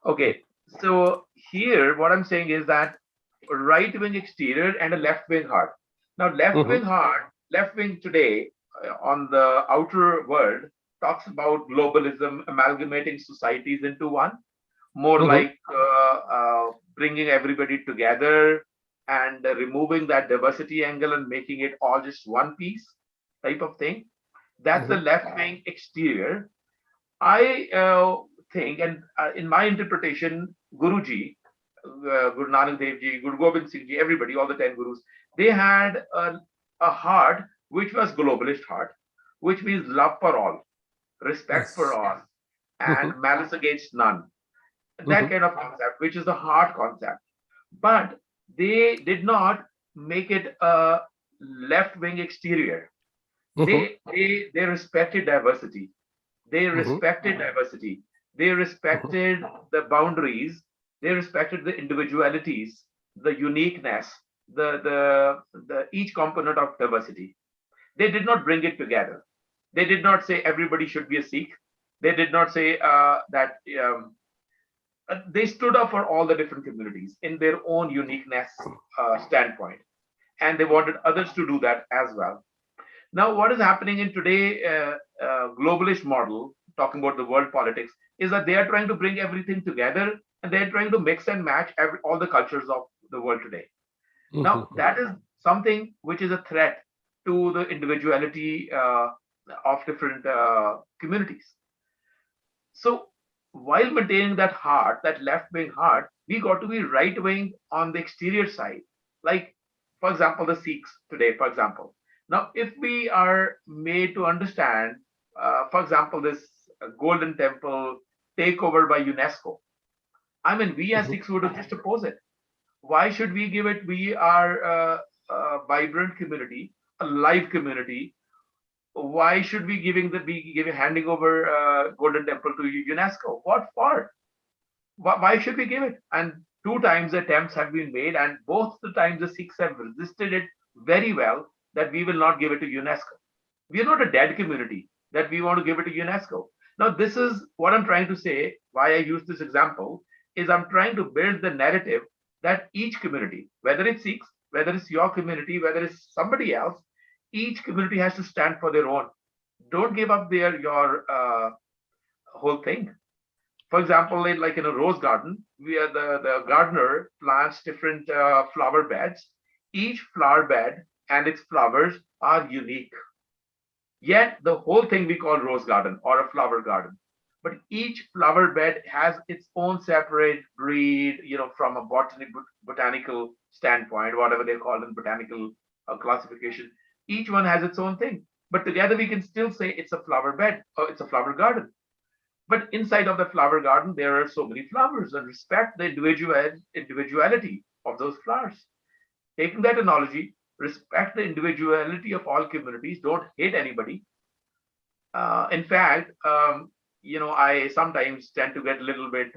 S3: Okay, so here what I'm saying is that right wing exterior and a left wing heart. Now,
S2: Mhm,
S3: left wing today, on the outer world, talks about globalism, amalgamating societies into one, more
S2: mhm,
S3: like bringing everybody together and removing that diversity angle and making it all just one piece type of thing. That's the
S2: mhm.
S3: left wing exterior. I think, and in my interpretation, Guruji, Guru Nanak Dev Ji, Guru Gobind Singh Ji, everybody, all the 10 gurus, they had a heart which was globalist heart, which means love for all, respect for
S2: Yes.
S3: all,
S2: Mhm,
S3: and malice against none. That
S2: mhm,
S3: kind of concept, which is the heart concept. But they did not make it a left wing exterior.
S2: mhm,
S3: They respected diversity. They
S2: mhm,
S3: respected diversity. They
S2: mhm,
S3: respected the boundaries. They respected the individualities, the uniqueness, the each component of diversity. They did not bring it together. They did not say everybody should be a Sikh. They did not say that they stood up for all the different communities in their own uniqueness standpoint, and they wanted others to do that as well. Now, what is happening in today globalist model, talking about the world politics, is that they are trying to bring everything together, and they're trying to mix and match all the cultures of the world today. Now,
S2: mhm,
S3: that is something which is a threat to the individuality of different communities. So, while maintaining that heart, that left wing heart, we got to be right wing on the exterior side. Like, for example, the Sikhs today, for example. Now, if we are made to understand, for example, this Golden Temple takeover by UNESCO, I mean, we as
S2: mhm,
S3: Sikhs would have just oppose it. Why should we give it? We are a vibrant community, a live community. Why should we be giving handing over Golden Temple to UNESCO? What for? Why should we give it? And two times attempts have been made, and both the times the Sikhs have resisted it very well. That we will not give it to UNESCO. We are not a dead community that we want to give it to UNESCO. Now, this is what I'm trying to say. Why I use this example is I'm trying to build the narrative that each community, whether it's Sikhs, whether it's your community, whether it's somebody else, each community has to stand for their own. Don't give up your whole thing. For example, like in a rose garden, where the gardener plants different flower beds. Each flower bed and its flowers are unique. Yet the whole thing we call rose garden or a flower garden. But each flower bed has its own separate breed, from a botanical standpoint, whatever they call in botanical classification. Each one has its own thing. But together we can still say it's a flower bed or it's a flower garden. But inside of the flower garden, there are so many flowers, and respect the individuality of those flowers. Taking that analogy, respect the individuality of all communities. Don't hate anybody. In fact, I sometimes tend to get a little bit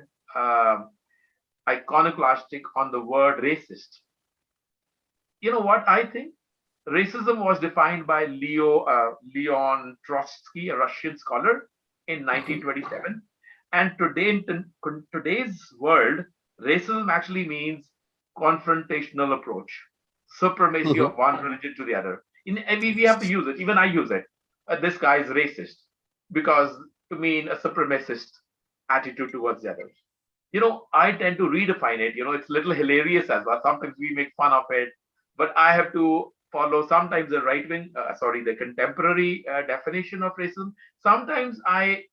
S3: iconoclastic on the word racist. You know what I think? Racism was defined by Leon Trotsky, a Russian scholar, in
S2: mhm,
S3: 1927. And today, in today's world, racism actually means confrontational approach, supremacy
S2: Mhm.
S3: of one religion to the other. And we have to use it. Even I use it. This guy is racist because to mean a supremacist attitude towards the other. I tend to redefine it. It's a little hilarious as well. Sometimes we make fun of it, but I have to follow sometimes the right wing, the contemporary definition of racism. Sometimes I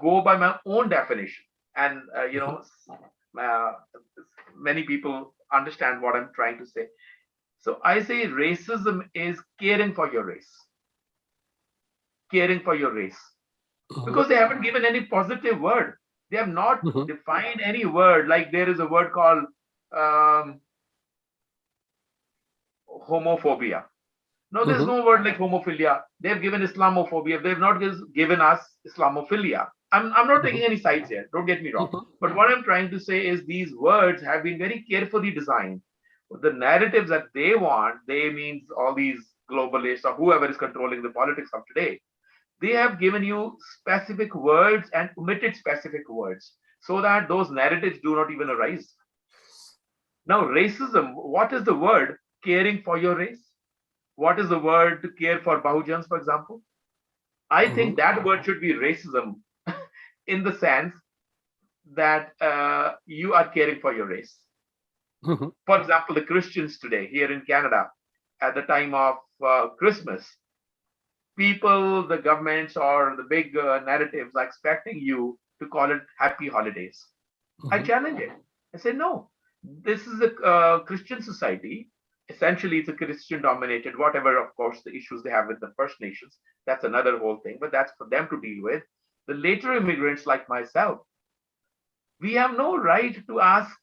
S3: go by my own definition, and
S2: Mhm.
S3: uh, many people understand what I'm trying to say. So I say racism is caring for your race,
S2: Mhm.
S3: because they haven't given any positive word. They have not
S2: Mhm.
S3: defined any word. Like there is a word called um, homophobia. No, there's
S2: Mhm.
S3: no word like homophilia. They've given Islamophobia. They've not given us Islamophilia. I'm not taking
S2: Mhm.
S3: any sides here. Don't get me wrong.
S2: Mhm.
S3: But what I'm trying to say is these words have been very carefully designed. The narratives that they want, they means all these globalists or whoever is controlling the politics of today. They have given you specific words and omitted specific words so that those narratives do not even arise. Now, racism, what is the word caring for your race? What is the word to care for Bahujans, for example? I
S2: Mhm.
S3: think that word should be racism in the sense that you are caring for your race.
S2: Mhm.
S3: For example, the Christians today here in Canada, at the time of Christmas, people, the governments, or the big narratives are expecting you to call it happy holidays. I
S2: Mhm.
S3: challenge it. I say, no, this is a Christian society. Essentially, it's a Christian dominated, whatever, of course, the issues they have with the First Nations. That's another whole thing, but that's for them to deal with. The later immigrants like myself, we have no right to ask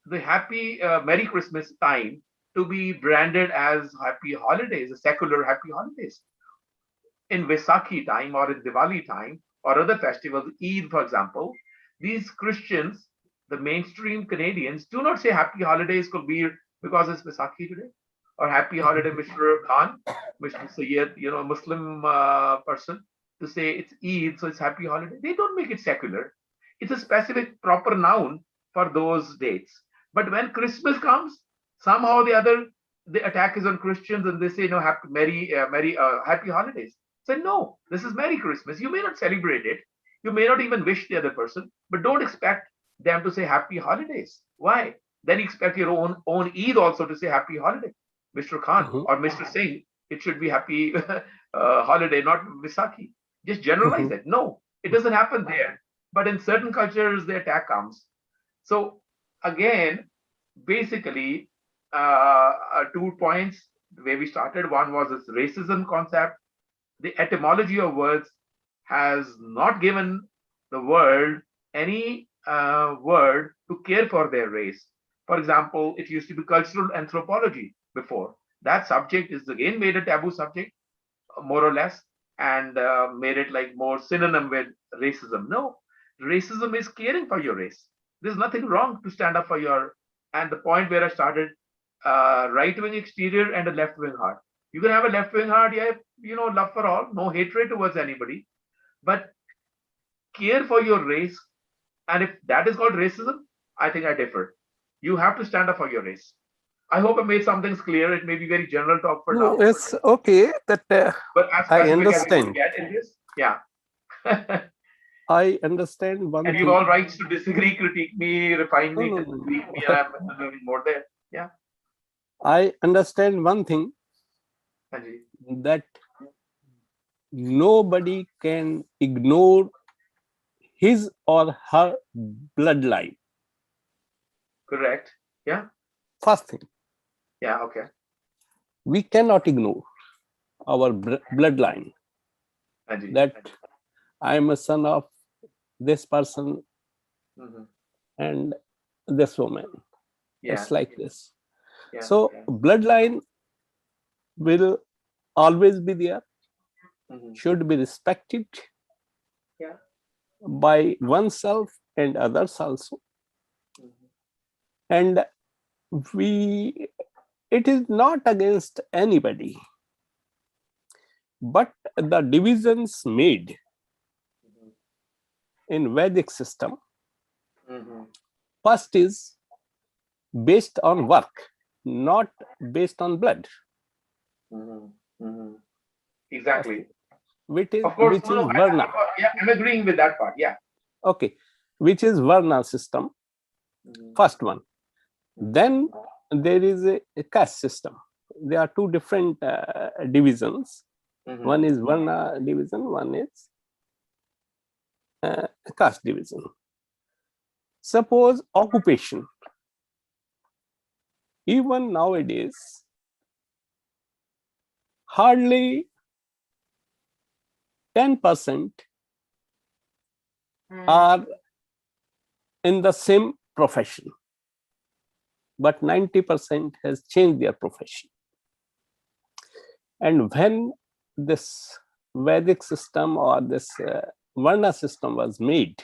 S3: the happy Merry Christmas time to be branded as happy holidays, a secular happy holidays. In Vaisakhi time or in Diwali time or other festivals, Eid, for example, these Christians, the mainstream Canadians, do not say happy holidays Kabir because it's Vaisakhi today, or happy holiday Mr. Khan, Mr. Sayyid, Muslim person, to say it's Eid, so it's happy holiday. They don't make it secular. It's a specific proper noun for those dates. But when Christmas comes, somehow or the other, the attack is on Christians and they say, no, happy holidays. Say, no, this is Merry Christmas. You may not celebrate it. You may not even wish the other person, but don't expect them to say happy holidays. Why? Then you expect your own Eid also to say happy holiday. Mr. Khan
S2: Mhm.
S3: or Mr. Singh, it should be happy holiday, not Visakhi. Just generalize
S2: Mhm.
S3: it. No, it doesn't happen there. But in certain cultures, the attack comes. So again, basically, 2 points where we started. One was this racism concept. The etymology of words has not given the world any word to care for their race. For example, it used to be cultural anthropology before. That subject is again made a taboo subject, more or less, and made it like more synonym with racism. No, racism is caring for your race. There's nothing wrong to stand up for your. And the point where I started, right wing exterior and a left wing heart. You can have a left wing heart, yeah, love for all, no hatred towards anybody, but care for your race. And if that is called racism, I think I differ. You have to stand up for your race. I hope I made some things clear. It may be very general talk for
S2: No,
S3: now,
S2: it's okay that
S3: but as
S2: I
S3: specific as we could
S2: understand.
S3: get in this. Yeah.
S2: I understand one
S3: And you've all
S2: thing.
S3: rights to disagree, critique me, refine
S2: No,
S3: me,
S2: no,
S3: tweak me,
S2: no.
S3: and I'm learning more there. Yeah.
S2: I understand one thing,
S3: Anji.
S2: that nobody can ignore his or her bloodline.
S3: Correct. Yeah.
S2: First thing,
S3: Yeah. Okay.
S2: we cannot ignore our bloodline,
S3: Anji.
S2: that I am a son of this person
S3: Mm-hmm.
S2: and this woman.
S3: Yeah.
S2: It's like this.
S3: Yeah.
S2: So,
S3: Yeah.
S2: bloodline will always be there,
S3: Mm-hmm.
S2: should be respected
S3: Yeah.
S2: by oneself and others also.
S3: Mm-hmm.
S2: And we, it is not against anybody, but the divisions made in Vedic system,
S3: Mhm.
S2: first is based on work, not based on blood,
S3: Mhm. Mhm. Exactly.
S2: which is
S3: Of course, no,
S2: Varna.
S3: yeah, I'm agreeing with that part. Yeah.
S2: Okay, which is Varna system,
S3: Mhm.
S2: first one. Then there is a caste system. There are two different divisions.
S3: Mhm.
S2: One is Varna division, one is caste division. Suppose occupation. Even nowadays, hardly 10% are in the same profession, but 90% has changed their profession. And when this Vedic system or this Varna system was made,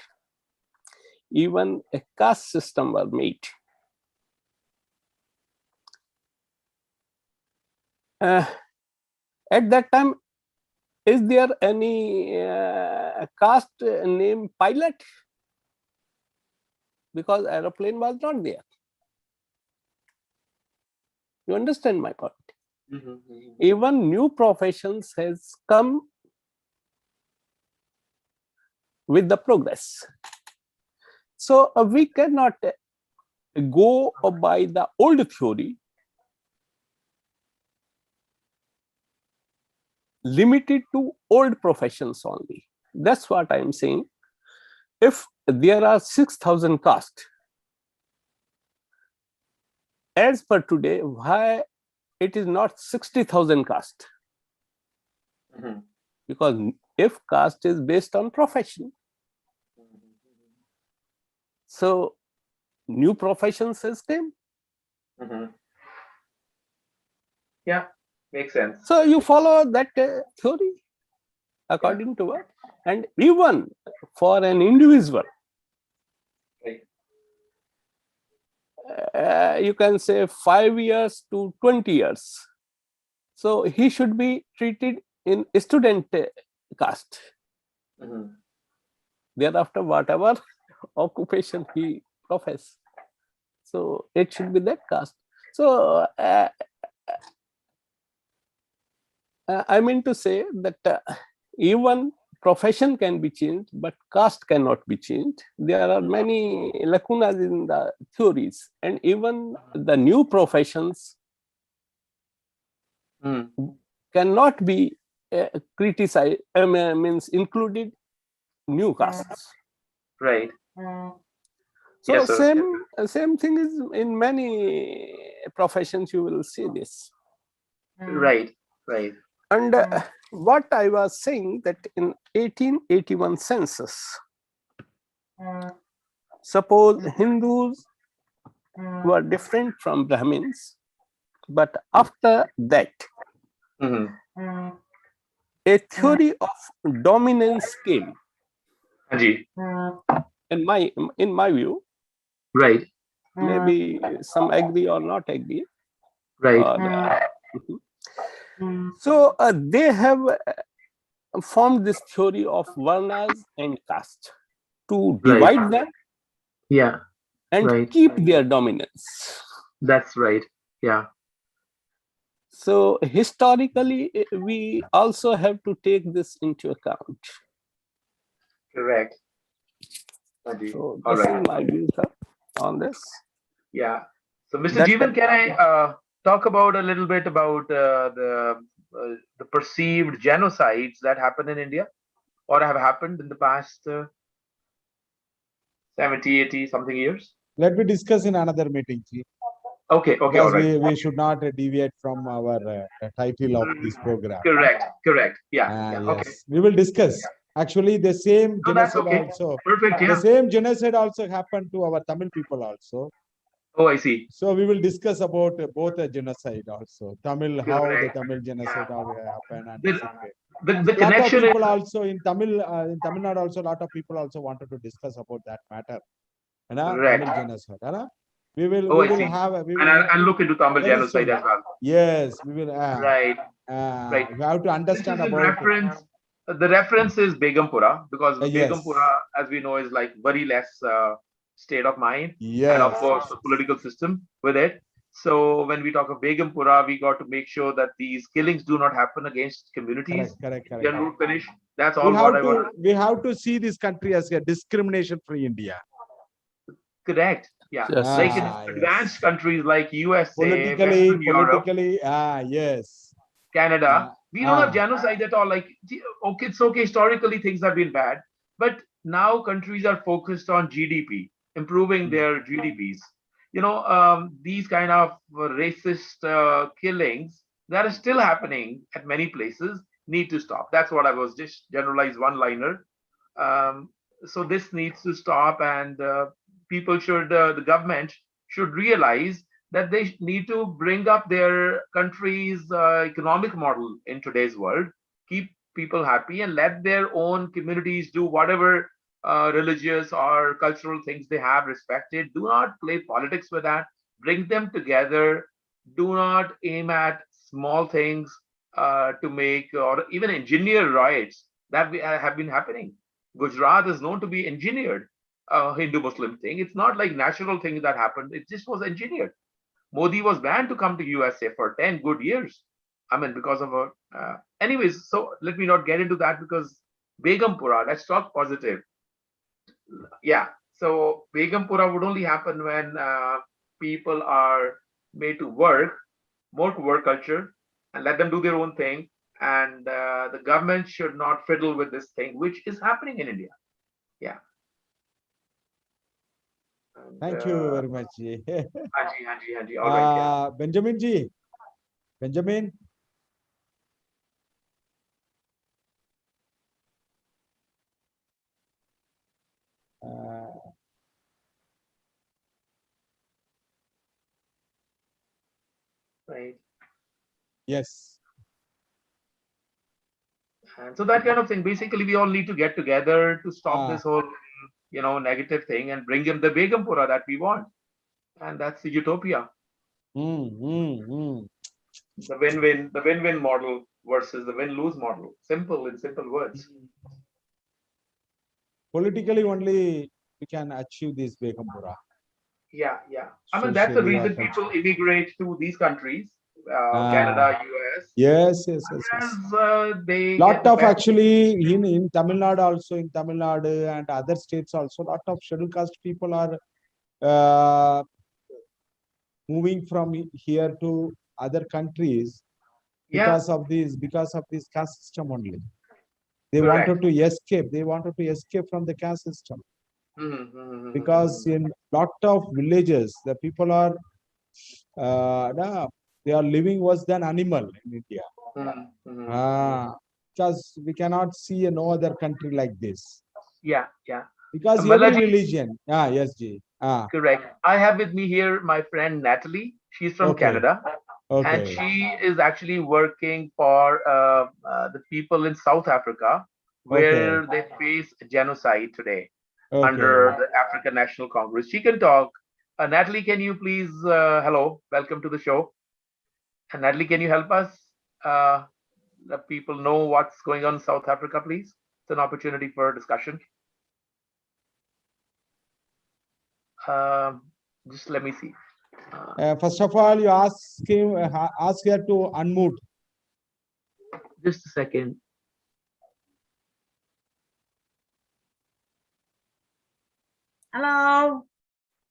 S2: even a caste system was made. At that time, is there any caste named pilot? Because aeroplane was not there. You understand my point?
S3: Mhm. Mhm.
S2: Even new professions has come with the progress. So we cannot go by the old theory limited to old professions only. That's what I'm saying. If there are 6,000 castes, as per today, why it is not 60,000 caste?
S3: Mhm.
S2: Because if caste is based on profession, so new professions has came.
S3: Mhm. Yeah, makes sense.
S2: So you follow that theory according to what? And even for an individual,
S3: Right.
S2: you can say 5 years to 20 years. So he should be treated in student caste.
S3: Mhm.
S2: Thereafter, whatever occupation he profess, so it should be that caste. So I mean to say that even profession can be changed, but caste cannot be changed. There are many lacunas in the theories, and even the new professions
S3: Mm.
S2: cannot be criticized, means included new castes.
S3: Right.
S2: So
S3: Yes, sir.
S2: same thing is in many professions. You will see this.
S3: Right. Right.
S2: And what I was saying that in 1881 census, suppose Hindus were different from Brahmins, but after that,
S3: Mhm.
S2: a theory of dominance came.
S3: Haji.
S2: In my view,
S3: Right.
S2: maybe some agree or not agree.
S3: Right.
S2: So they have formed this theory of varnas and caste to
S3: Right.
S2: divide them
S3: Yeah.
S2: and
S3: Right.
S2: keep their dominance.
S3: That's right. Yeah.
S2: So historically, we also have to take this into account.
S3: Correct. Haji.
S2: So
S3: All
S2: this is
S3: right.
S2: my view, sir, on this.
S3: Yeah. So, Mr.
S2: That
S3: Jeevan, can I talk about a little bit about the perceived genocides that happen in India or have happened in the past 70, 80 something years?
S5: Let me discuss in another meeting, chief,
S3: Okay. Okay. All
S5: because
S3: right.
S5: we should not deviate from our title of this program.
S3: Correct. Correct. Yeah. Yeah.
S5: Yes,
S3: Okay.
S5: we will discuss. Actually, the same
S3: No, that's
S5: genocide
S3: okay.
S5: also,
S3: Perfect.
S5: the
S3: Yeah.
S5: same genocide also happened to our Tamil people also.
S3: Oh, I see.
S5: So we will discuss about both a genocide also. Tamil, how the
S3: Correct.
S5: Tamil genocide
S3: Yeah.
S5: all happened, and
S3: The,
S5: Sikh.
S3: the
S5: Lot of
S3: connection is
S5: people also in Tamil Nadu also, lot of people also wanted to discuss about that matter.
S3: correct.
S5: Tamil genocide. We
S3: Oh, I
S5: will
S3: see.
S5: have we
S3: And
S5: will
S3: I'll look into Tamil
S5: very
S3: genocide
S5: soon.
S3: as well.
S5: Yes, we will.
S3: Right. Right.
S5: We have to
S3: This
S5: understand
S3: is in
S5: about.
S3: reference. The reference is Begampura because
S5: Yes.
S3: Begampura, as we know, is like very less state of mind
S5: Yes.
S3: and of course the political system with it. So when we talk of Begampura, we got to make sure that these killings do not happen against communities.
S5: Correct.
S3: General finish. That's all what I want.
S5: We have to see this country as a discrimination-free India.
S3: Correct. Yeah.
S2: Yes,
S3: Like in
S5: yes.
S3: advanced countries like USA,
S5: Politically,
S3: Western Europe,
S5: yes.
S3: Canada, we don't have
S5: Ah.
S3: genocide at all. Like, okay, it's okay. Historically, things have been bad, but now countries are focused on GDP, improving their GDPs. These kind of racist killings that are still happening at many places need to stop. That's what I was just generalized one-liner. So this needs to stop, and people should, the government should realize that they need to bring up their country's economic model in today's world, keep people happy, and let their own communities do whatever religious or cultural things they have respected. Do not play politics with that. Bring them together. Do not aim at small things to make or even engineer riots that have been happening. Gujarat is known to be engineered Hindu-Muslim thing. It's not like natural thing that happened. It just was engineered. Modi was banned to come to USA for 10 good years. I mean, because of a. Anyways, so let me not get into that because Begampura, let's talk positive. Yeah, so Begampura would only happen when people are made to work, more to work culture, and let them do their own thing. And the government should not fiddle with this thing, which is happening in India. Yeah. And,
S5: Thank you very much. Ji.
S3: Hanji. All right. Yeah.
S5: Benjamin ji. Benjamin.
S3: Right.
S5: Yes.
S3: And so that kind of thing. Basically, we all need to get together to stop this whole, negative thing and bring in the Begampura that we want. And that's the utopia. The win-win model versus the win-lose model. Simple in simple words.
S5: Politically only we can achieve this Begampura.
S3: Yeah. I mean, that's the reason people immigrate to these countries, Canada, US.
S5: Yes.
S3: They
S5: lot of actually in Tamil Nadu also, in Tamil Nadu and other states also, lot of scheduled caste people are moving from here to other countries because of this caste system only. They wanted to escape. They wanted to escape from the caste system. Because in lot of villages, the people are they are living worse than animal in India. Because we cannot see no other country like this.
S3: Yeah.
S5: Because every religion. Yes, Ji.
S3: Correct. I have with me here my friend Natalie. She's from Canada. And she is actually working for the people in South Africa, where they face genocide today under the African National Congress. She can talk. Natalie, can you please, hello, welcome to the show. And Natalie, can you help us let people know what's going on in South Africa, please? It's an opportunity for discussion. Just let me see.
S5: First of all, you ask her to unmute.
S3: Just a second.
S6: Hello.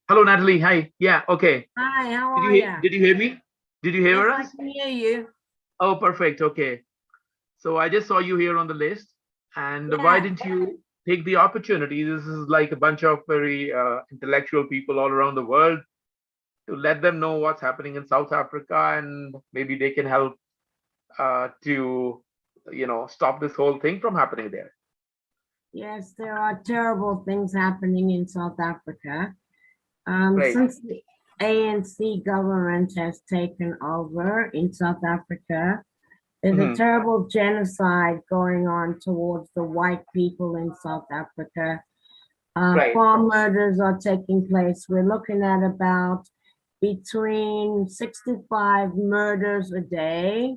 S3: Hello, Natalie. Hi. Yeah. Okay.
S6: Hi. How are you?
S3: Did you hear me? Did you hear us?
S6: I can hear you.
S3: Oh, perfect. Okay. So I just saw you here on the list, and why didn't you take the opportunity? This is like a bunch of very intellectual people all around the world, to let them know what's happening in South Africa, and maybe they can help to, stop this whole thing from happening there.
S6: Yes, there are terrible things happening in South Africa.
S3: Right.
S6: Since the ANC government has taken over in South Africa, there's a terrible genocide going on towards the white people in South Africa. Farm murders are taking place. We're looking at about between 65 murders a day,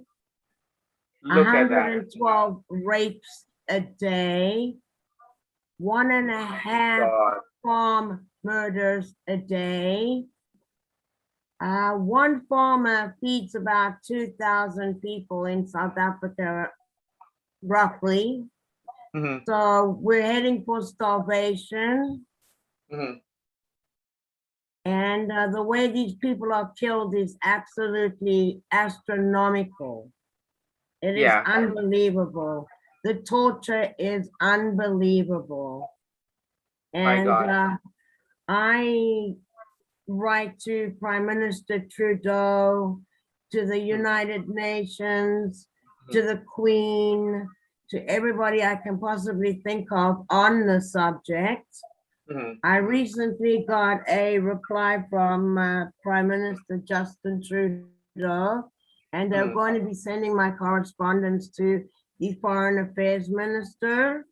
S3: Look at that.
S6: 112 rapes a day, 1.5
S3: God.
S6: farm murders a day. One farmer feeds about 2,000 people in South Africa, roughly.
S3: Mhm,
S6: So we're heading for starvation.
S3: mhm.
S6: And the way these people are killed is absolutely astronomical. It is
S3: Yeah.
S6: unbelievable. The torture is unbelievable.
S3: My
S6: And
S3: God.
S6: I write to Prime Minister Trudeau, to the United Nations, to the Queen, to everybody I can possibly think of on the subject.
S3: Mhm,
S6: I recently got a reply from Prime Minister Justin Trudeau, and they're
S3: mhm.
S6: going to be sending my correspondence to the Foreign Affairs Minister.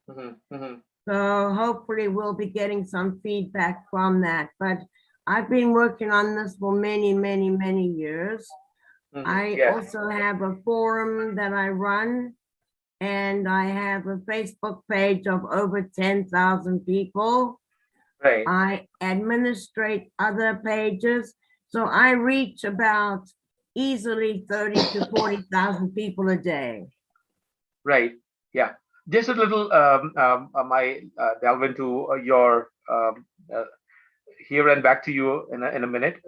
S3: Mhm, mhm.
S6: So hopefully we'll be getting some feedback from that. But I've been working on this for many, many, many years.
S3: Mhm.
S6: I
S3: Yes.
S6: also have a forum that I run, and I have a Facebook page of over 10,000 people.
S3: Right.
S6: I administrate other pages, so I reach about easily 30 to 40,000 people a day.
S3: Right. Yeah. Just a little my delve into your here and back to you in a minute.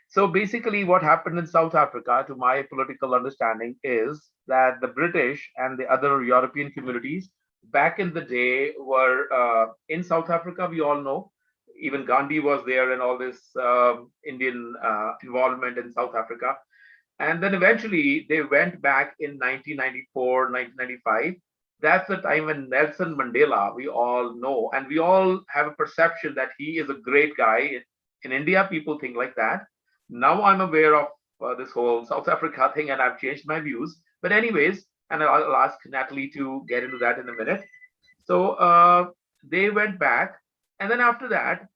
S3: So basically, what happened in South Africa, to my political understanding, is that the British and the other European communities back in the day were in South Africa. We all know, even Gandhi was there, and all this Indian involvement in South Africa. And then eventually they went back in 1994, 1995. That's the time when Nelson Mandela, we all know, and we all have a perception that he is a great guy. In India, people think like that. Now I'm aware of this whole South Africa thing, and I've changed my views. But anyways, and I'll ask Natalie to get into that in a minute. So they went back, and then after that,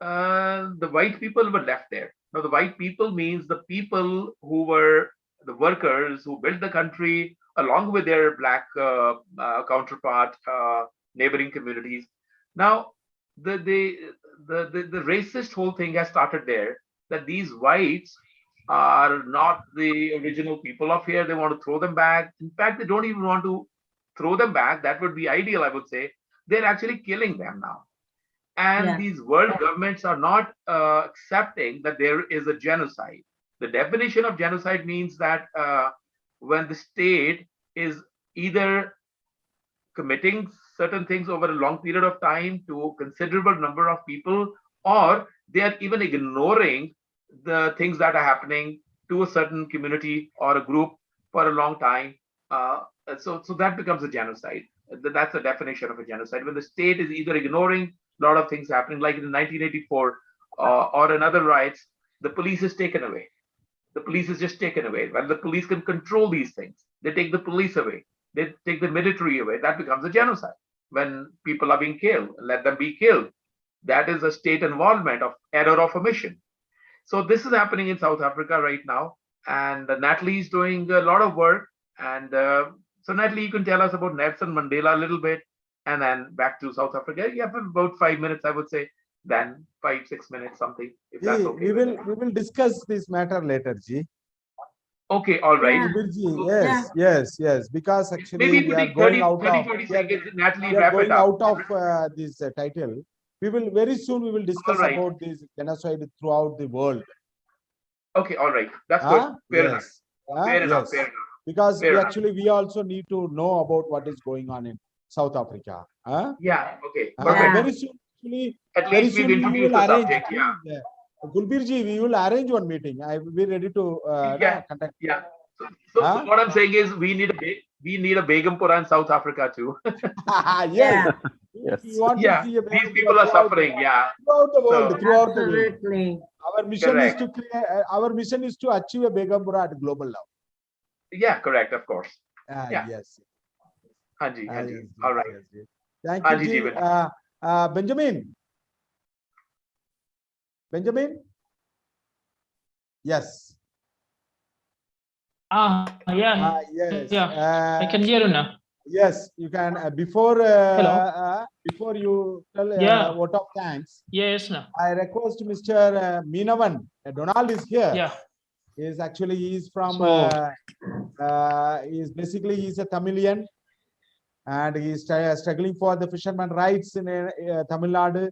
S3: the white people were left there. Now, the white people means the people who were the workers who built the country along with their black counterpart, neighboring communities. Now, the racist whole thing has started there, that these whites are not the original people of here. They want to throw them back. In fact, they don't even want to throw them back. That would be ideal, I would say. They're actually killing them now. And
S6: Yeah.
S3: these world governments are not accepting that there is a genocide. The definition of genocide means that when the state is either committing certain things over a long period of time to a considerable number of people, or they are even ignoring the things that are happening to a certain community or a group for a long time. So that becomes a genocide. That's the definition of a genocide. When the state is either ignoring a lot of things happening, like in 1984 or in other riots, the police is taken away. The police is just taken away. When the police can control these things, they take the police away. They take the military away. That becomes a genocide. When people are being killed, let them be killed. That is a state involvement of error of omission. So this is happening in South Africa right now, and Natalie is doing a lot of work. And so, Natalie, you can tell us about Nelson Mandela a little bit, and then back to South Africa. You have about 5 minutes, I would say. Then 5-6 minutes, something. If that's okay.
S5: We will discuss this matter later, Ji.
S3: Okay, all right.
S6: Yeah.
S5: Yes, yes. Because actually
S3: Maybe
S5: we
S3: we
S5: are
S3: take
S5: going
S3: 30,
S5: out
S3: 30,
S5: of
S3: 40 seconds. Natalie,
S5: we are
S3: wrap
S5: going
S3: it up.
S5: out of this title. We will very soon we will discuss
S3: right.
S5: about this genocide throughout the world.
S3: Okay, all right. That's good. Fair enough.
S5: Yes.
S3: Fair enough.
S5: Yes.
S3: Fair enough.
S5: Because
S3: Fair
S5: we
S3: enough.
S5: actually we also need to know about what is going on in South Africa.
S3: Yeah. Okay. Perfect.
S5: Very soon, actually,
S3: At
S5: very
S3: least we've
S5: soon we
S3: introduced
S5: will
S3: the
S5: arrange.
S3: subject. Yeah.
S5: Gulbirji, we will arrange one meeting. I will be ready to
S3: Yeah.
S5: contact.
S3: Yeah. So what I'm saying is we need a Begampura in South Africa too.
S5: Yes.
S2: Yes.
S5: We want
S3: Yeah.
S5: to see a
S3: These
S5: Begampura
S3: people are
S5: throughout
S3: suffering. Yeah.
S5: the world,
S3: So-
S5: throughout the world.
S6: Absolutely.
S5: Our mission
S3: Correct.
S5: is to create. Our mission is to achieve a Begampura at global level.
S3: Yeah. Correct. Of course. Yeah.
S5: Yes.
S3: Hanji.
S5: Yes,
S3: Hanji.
S5: yes,
S3: All right.
S5: yes. Thank you,
S3: Hanji
S5: Ji.
S3: Jeevan.
S5: Benjamin. Benjamin. Yes.
S4: Yeah.
S5: Yes.
S4: Yeah. I can hear you now.
S5: Yes, you can. Before you tell
S4: Yeah.
S5: vote of thanks,
S4: Yes, no.
S5: I request Mr. Meenavan. Donald is here.
S4: Yeah.
S5: He's from.
S4: So-
S5: He's a Tamilian, and he's struggling for the fisherman rights in Tamil Nadu.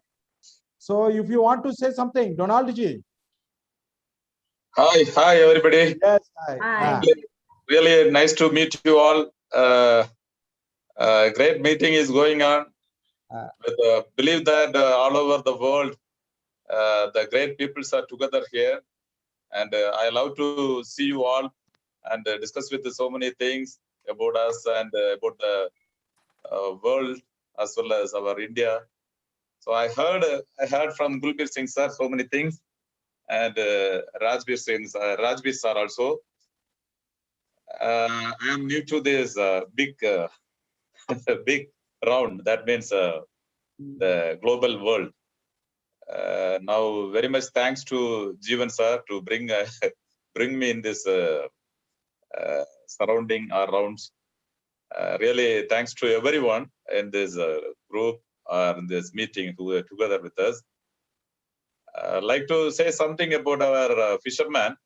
S5: So, if you want to say something, Donald ji.
S7: Hi, everybody.
S5: Yes.
S6: Hi.
S7: Really nice to meet you all. Great meeting is going on. Believe that all over the world, the great peoples are together here, and I love to see you all and discuss with you so many things about us and about the world as well as our India. So I heard from Gulbir Singh sir so many things, and Rajbir sir also. I am new to this big big round. That means the global world. Now, very much thanks to Jeevan sir to bring me in this surrounding or rounds. Really, thanks to everyone in this group or in this meeting who are together with us. I'd like to say something about our fisherman,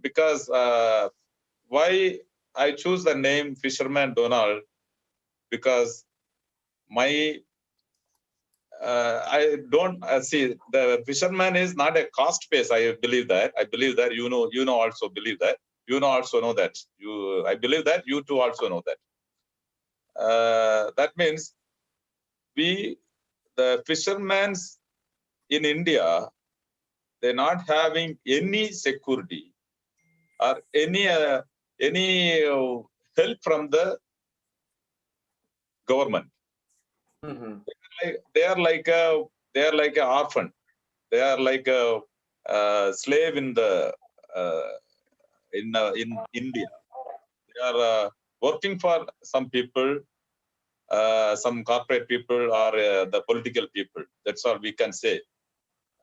S7: because why I choose the name Fisherman Donald, because my I don't see the fisherman is not a caste base. I believe that you know also believe that also know that I believe that you too also know that. That means the fishermen in India, they're not having any security or any help from the government. They are like an orphan. They are like a slave in the in India. They are working for some people, some corporate people, or the political people. That's all we can say.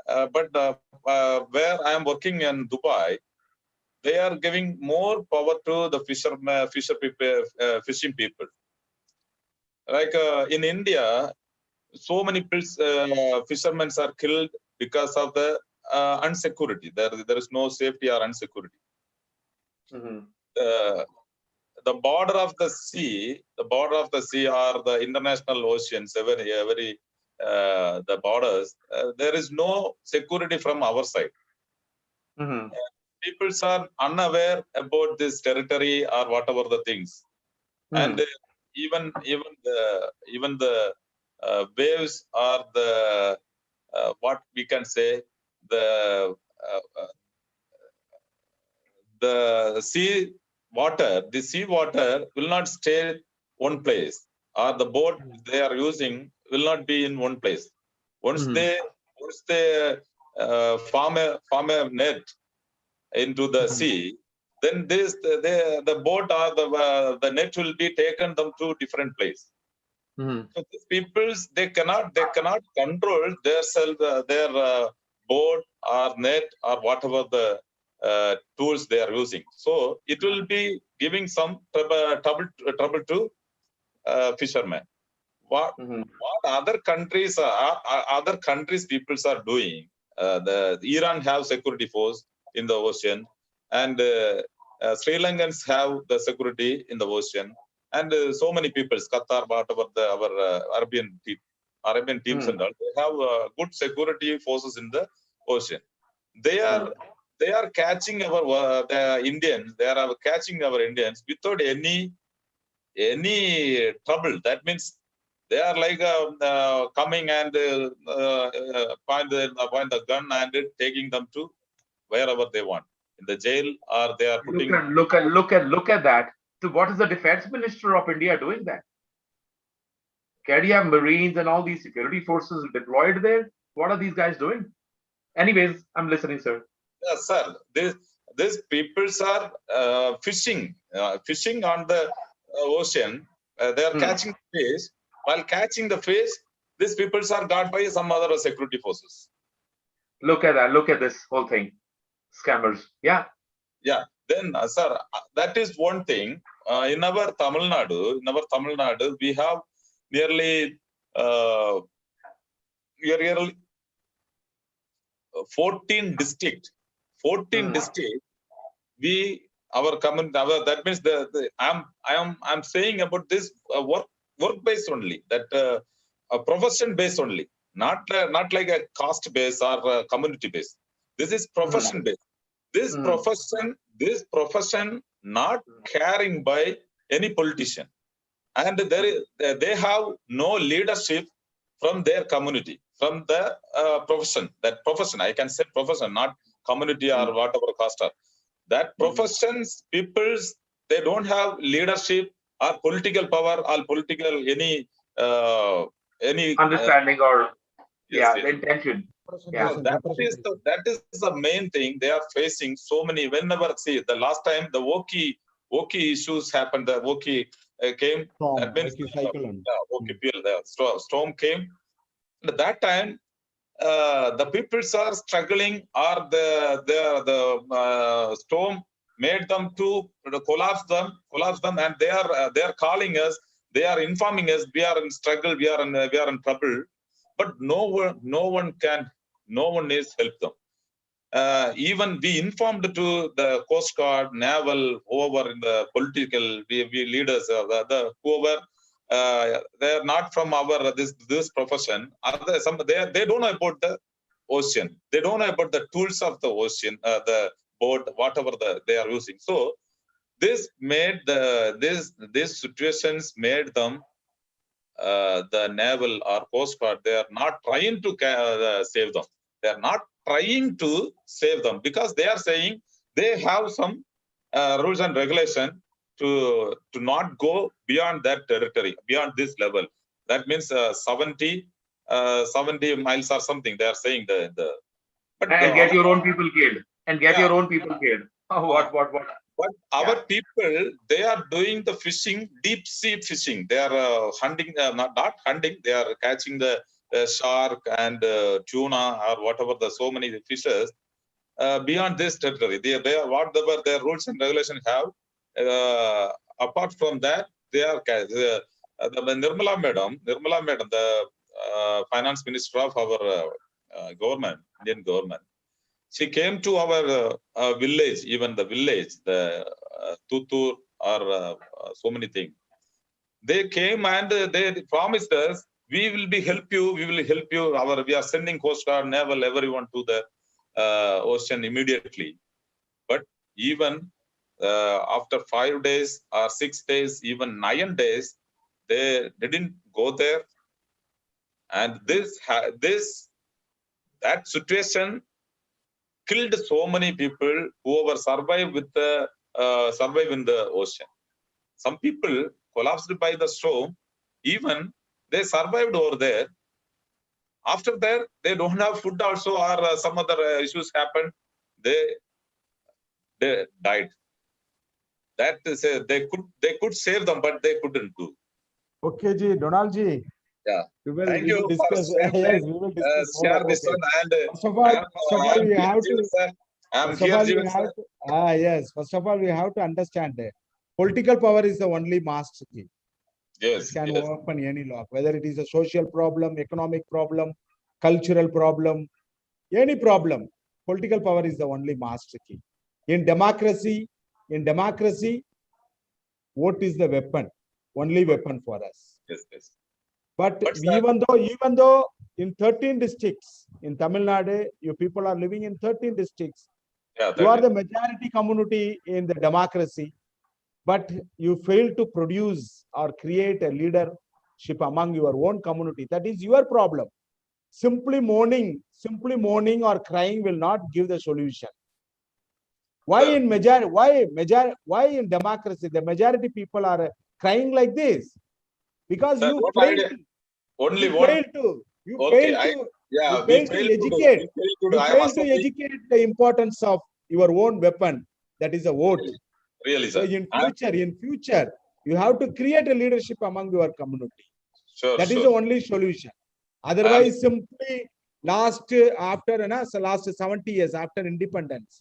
S7: But where I am working in Dubai, they are giving more power to the fishing people. Like in India, so many fishermen are killed because of the unsecurity. There is no safety or unsecurity. The border of the sea or the international oceans, the borders, there is no security from our side. People are unaware about this territory or whatever the things, and even the waves or the what we can say the sea water will not stay one place, or the boat they are using will not be in one place. Once they farm a net into the sea, then the boat or the net will be taken them to different place. So these peoples, they cannot control their boat or net or whatever the tools they are using. So it will be giving some trouble to fishermen. What other countries peoples are doing? The Iran have security force in the ocean, and Sri Lankans have the security in the ocean, and so many peoples, Qatar, whatever our Arabian teams and all, they have good security forces in the ocean. They are catching our the Indians. They are catching our Indians without any trouble. That means they are like coming and point the gun and taking them to wherever they want, in the jail, or they are putting.
S3: Look at that. So what is the defense minister of India doing that? Can you have Marines and all these security forces deployed there? What are these guys doing? Anyways, I'm listening, sir.
S7: Yes, sir. These peoples are fishing on the ocean. They are catching fish. While catching the fish, these peoples are guarded by some other security forces.
S3: Look at that. Look at this whole thing. Scammers. Yeah.
S7: Yeah. Then, sir, that is one thing. in our Tamil Nadu, we have nearly 14 districts. 14 districts. That means I'm saying about this work based only, that a profession based only, not like a caste based or community based. This is profession based. This profession not caring by any politician, and they have no leadership from their community, from the profession. That profession, I can say profession, not community or whatever caste. That professions, peoples, they don't have leadership or political power or political any
S3: understanding or
S7: yes,
S3: the intention.
S7: So that is the main thing they are facing. So many, whenever, see, the last time the Woki issues happened, the Woki came, that means the storm came. At that time, the peoples are struggling, or the storm made them to collapse them, and they are calling us, they are informing us, we are in struggle, we are in trouble, but no one is help them. Even we informed to the Coast Guard, naval, whoever in the political leaders, whoever. They are not from our this profession. They don't know about the ocean. They don't know about the tools of the ocean, the boat, whatever they are using. So this made these situations made them the naval or Coast Guard. They are not trying to save them. They are not trying to save them because they are saying they have some rules and regulation to not go beyond that territory, beyond this level. That means 70 miles or something. They are saying and
S3: get your own people killed. And get your own people killed. What?
S7: But our people, they are doing the fishing, deep sea fishing. They are hunting, not hunting. They are catching the shark and tuna or whatever so many fishes beyond this territory. They whatever their rules and regulations have. Apart from that, they are Nirmala Madam, the finance minister of our government, Indian government. She came to our village, even the village, the Tutur or so many things. They came and they promised us, we will help you. We are sending Coast Guard, naval, everyone to the ocean immediately. But even after 5 days or 6 days, even 9 days, they didn't go there. And that situation killed so many people who were survived in the ocean. Some people collapsed by the storm. Even they survived over there. After that, they don't have food also, or some other issues happened. They died. That is, they could save them, but they couldn't do.
S5: Okay, ji, Donald ji.
S7: Yeah.
S5: Thank you. Discuss.
S7: Yes, we will discuss. Share this one. And
S5: first of all, we have to. Yes. First of all, we have to understand that political power is the only master key.
S7: Yes.
S5: It can open any lock, whether it is a social problem, economic problem, cultural problem, any problem. Political power is the only master key. In democracy, vote is the weapon, only weapon for us.
S7: Yes.
S5: But even though in 13 districts in Tamil Nadu, you people are living in 13 districts, you are the majority community in the democracy, but you fail to produce or create a leadership among your own community. That is your problem. Simply mourning or crying will not give the solution. Why in democracy the majority people are crying like this? Because you failed to educate the importance of your own weapon, that is a vote.
S7: Really,
S5: so in future, you have to create a leadership among your community. That is the only solution. Otherwise, simply last 70 years after independence,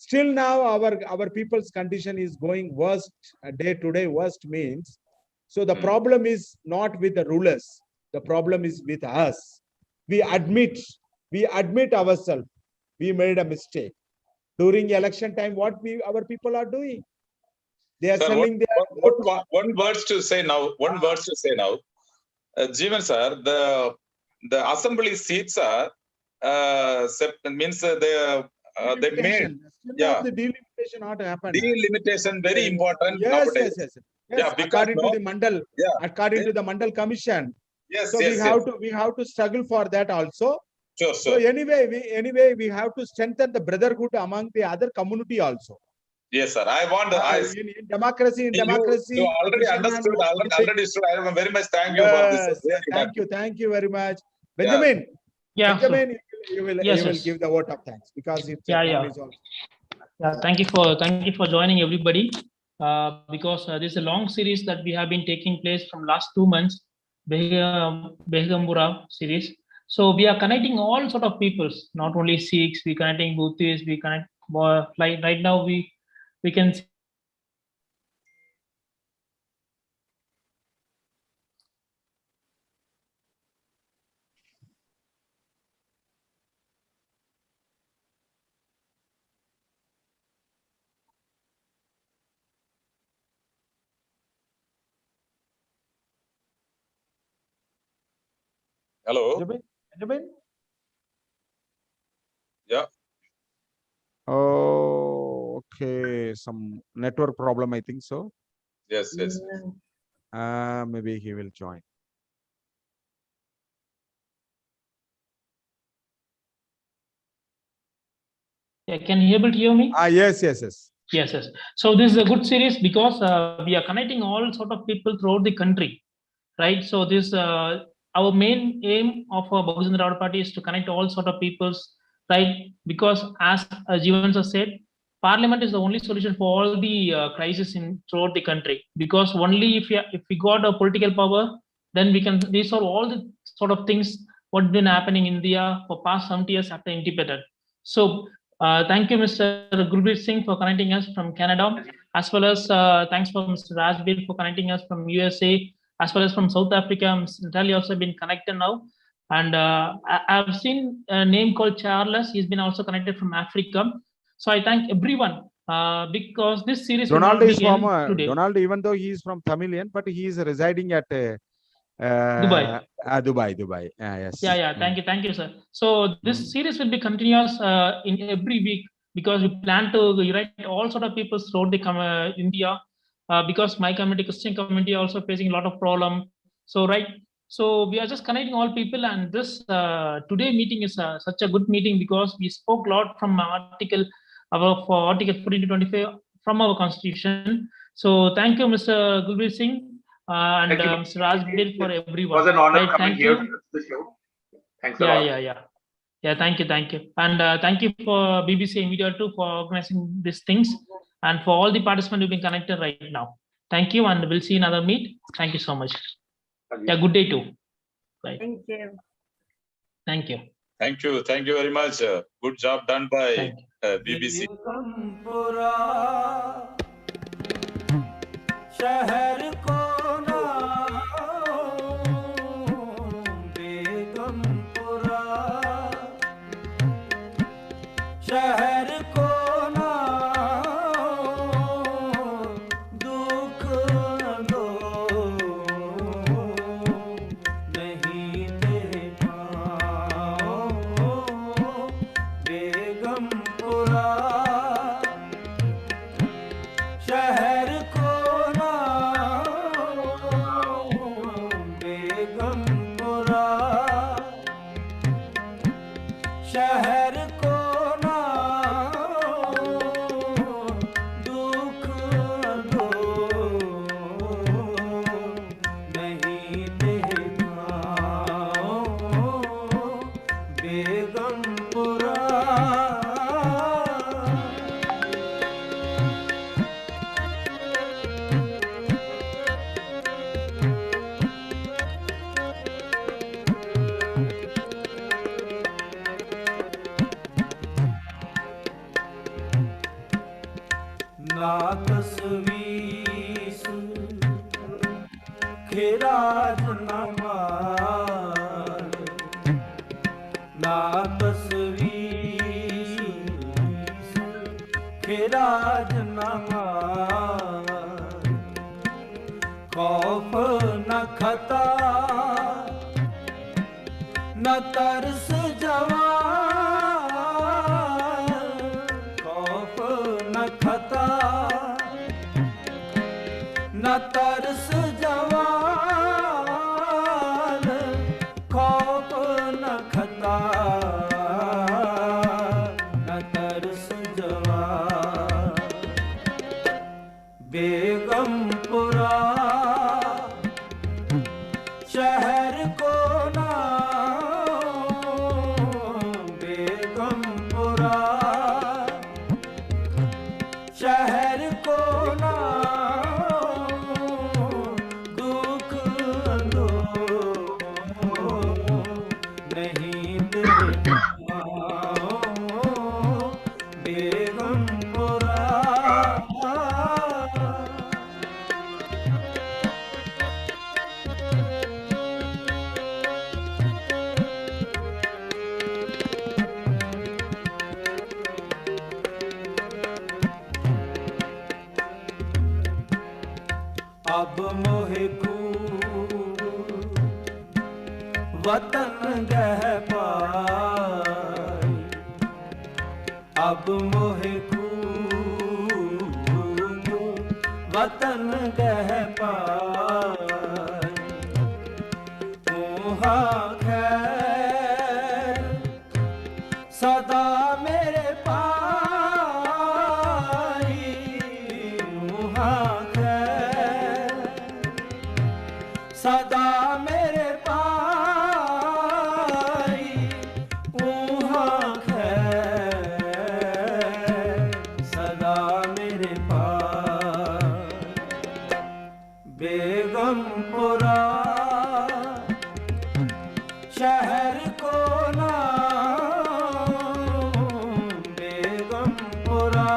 S5: Still now our people's condition is going worst, day to day worst means. So the problem is not with the rulers. The problem is with us. We admit ourselves. We made a mistake. During election time, what our people are doing? They are
S7: Sir,
S5: selling their
S7: one words to say now. One words to say now. Jeevan sir, the assembly seats are means they made
S5: the delimitation not happened.
S7: delimitation very important
S5: Yes,
S7: nowadays.
S5: yes.
S7: Yeah, because
S5: according to the Mandal, according to the Mandal Commission.
S7: Yes,
S5: So we have to struggle for that also.
S7: Sure,
S5: So anyway, we have to strengthen the brotherhood among the other community also.
S7: Yes, sir. I want
S5: in democracy.
S7: You already understood. I am very much thank you for this.
S5: Thank you very much, Benjamin.
S4: Yeah.
S5: Benjamin, you will give the vote of thanks because it's
S4: Yeah. Thank you for joining everybody. Because this is a long series that we have been taking place from last 2 months, Begampura series. So we are connecting all sort of peoples, not only Sikhs. We connecting Buddhists. We connect like right now we can see.
S7: Hello.
S5: Benjamin?
S7: Yeah.
S5: Oh, okay. Some network problem, I think so.
S7: Yes.
S5: Maybe he will join.
S4: Yeah, can you able to hear me?
S5: Yes.
S4: Yes. So this is a good series because we are connecting all sort of people throughout the country, right? So this our main aim of our Bahujan Dravida Party is to connect all sort of peoples, right? Because as Jeevan sir said, Parliament is the only solution for all the crises throughout the country. Because only if we got a political power, then we can resolve all the sort of things what been happening in India for past 70 years after independence. So thank you, Mr. Gurpreet Singh, for connecting us from Canada, as well as thanks for Mr. Rajbir for connecting us from USA, as well as from South Africa. Mr. Natalie also been connected now. And I've seen a name called Charles. He's been also connected from Africa. So I thank everyone because this series
S5: Donald is from
S4: today.
S5: Donald, even though he is from Tamilian, but he is residing at
S4: Dubai.
S5: Dubai. Yes.
S4: Yeah. Thank you, sir. So this series will be continuous in every week because we plan to unite all sort of people throughout the India. Because my community, Christian community, also facing a lot of problem. So so we are just connecting all people, and this today meeting is such a good meeting because we spoke a lot from Article 14 to 25 from our Constitution. So thank you, Mr. Gurpreet Singh. And Mr. Rajbir for everyone.
S3: It was an honor coming
S4: thank
S3: here
S4: you.
S3: to the show. Thanks a lot.
S4: Yeah, thank you. And thank you for BBCi Media too for organizing these things and for all the participants who've been connected right now. Thank you, and we'll see another meet. Thank you so much. Yeah, good day too. Right.
S6: Thank you.
S4: Thank you.
S7: Thank you very much. Good job done by BBC.
S1: शहर को ना बेगमपुरा शहर को ना दुख दो नहीं दे पाओ बेगमपुरा शहर को ना खिराज न मार ना तस्वीर खिराज न मार खौफ न खता न तरस जवान खौफ न खता न तरस जवान खौफ न खता न तरस जवान बेगमपुरा शहर को नाम बेगमपुरा शहर को नाम दुख दो नहीं देता बेगमपुरा अब मोहे को वतन गह पाई अब मोहे को वतन गह पाई वहाँ खैर सदा मेरे पाई वहाँ सदा मेरे पाई वहाँ खैर सदा मेरे पाई बेगमपुरा शहर को नाम बेगमपुरा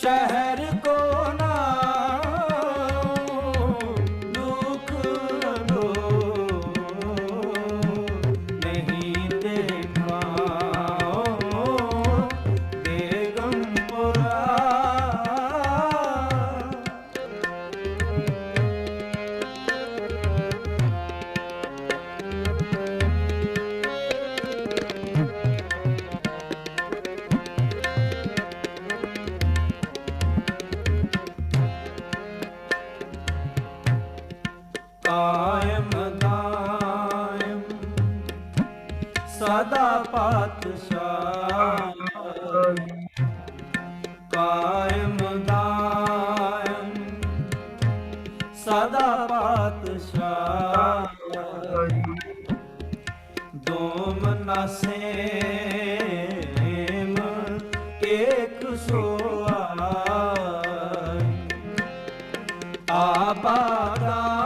S1: शहर को कायम दायम सदा पातशाह कायम दायम सदा पातशाह दोम न सेम एक सोआई आबादान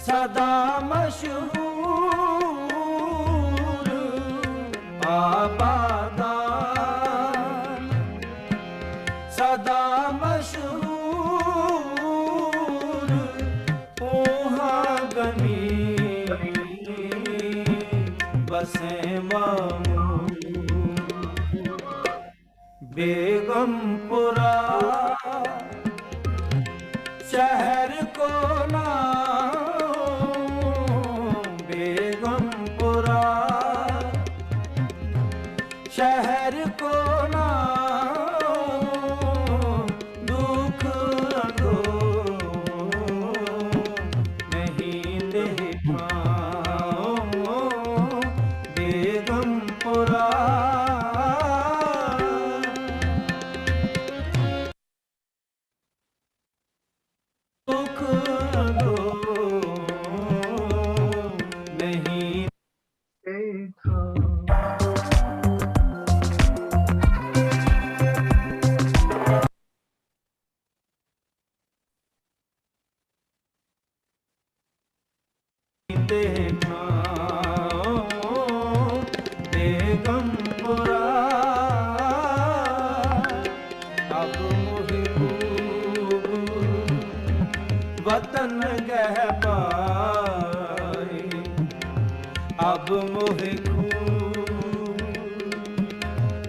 S1: सदा मशहूर आबादान सदा मशहूर वहाँ गमी बसे मामूर बेगमपुरा शहर को नाम बेगमपुरा शहर को नाम दुख दो नहीं देखा बेगमपुरा दुख दो नहीं देखा देखा बेगमपुरा अब मुझको कह पाए अब मोहे खूब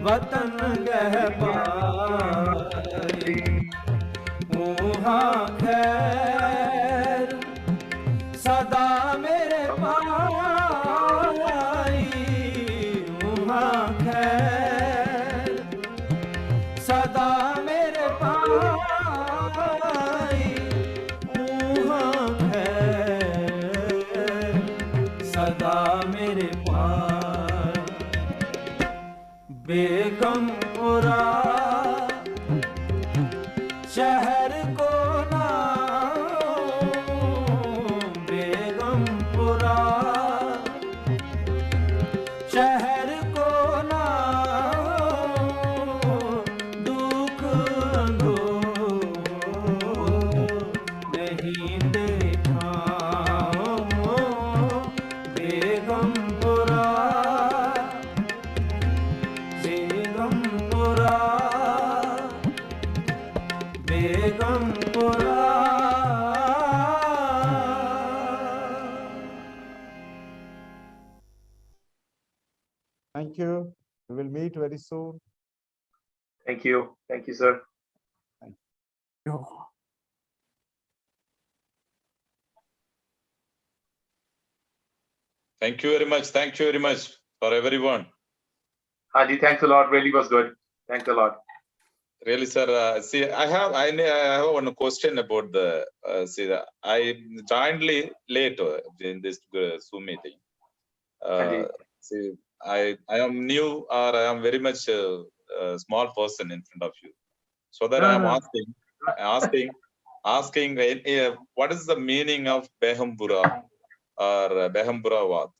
S1: वतन कह पाए वहाँ खैर सदा मेरे पाई वहाँ खैर सदा मेरे पाई वहाँ खैर सदा मेरे पाई बेगमपुरा शहर को नाम बेगमपुरा शहर को नाम दुख नहीं देखा Begumpura Begumpura Begumpura
S5: Thank you. We will meet very soon.
S3: Thank you. Thank you, sir.
S7: Thank you very much. Thank you very much for everyone.
S3: Haji, thanks a lot. Really was good. Thanks a lot.
S7: Really, sir. See, I have one question about the. I joined late in this Zoom meeting.
S3: Haji.
S7: See, I am new, or I am very much a small person in front of you. So that I am asking, what is the meaning of Begampura or Begampuravad?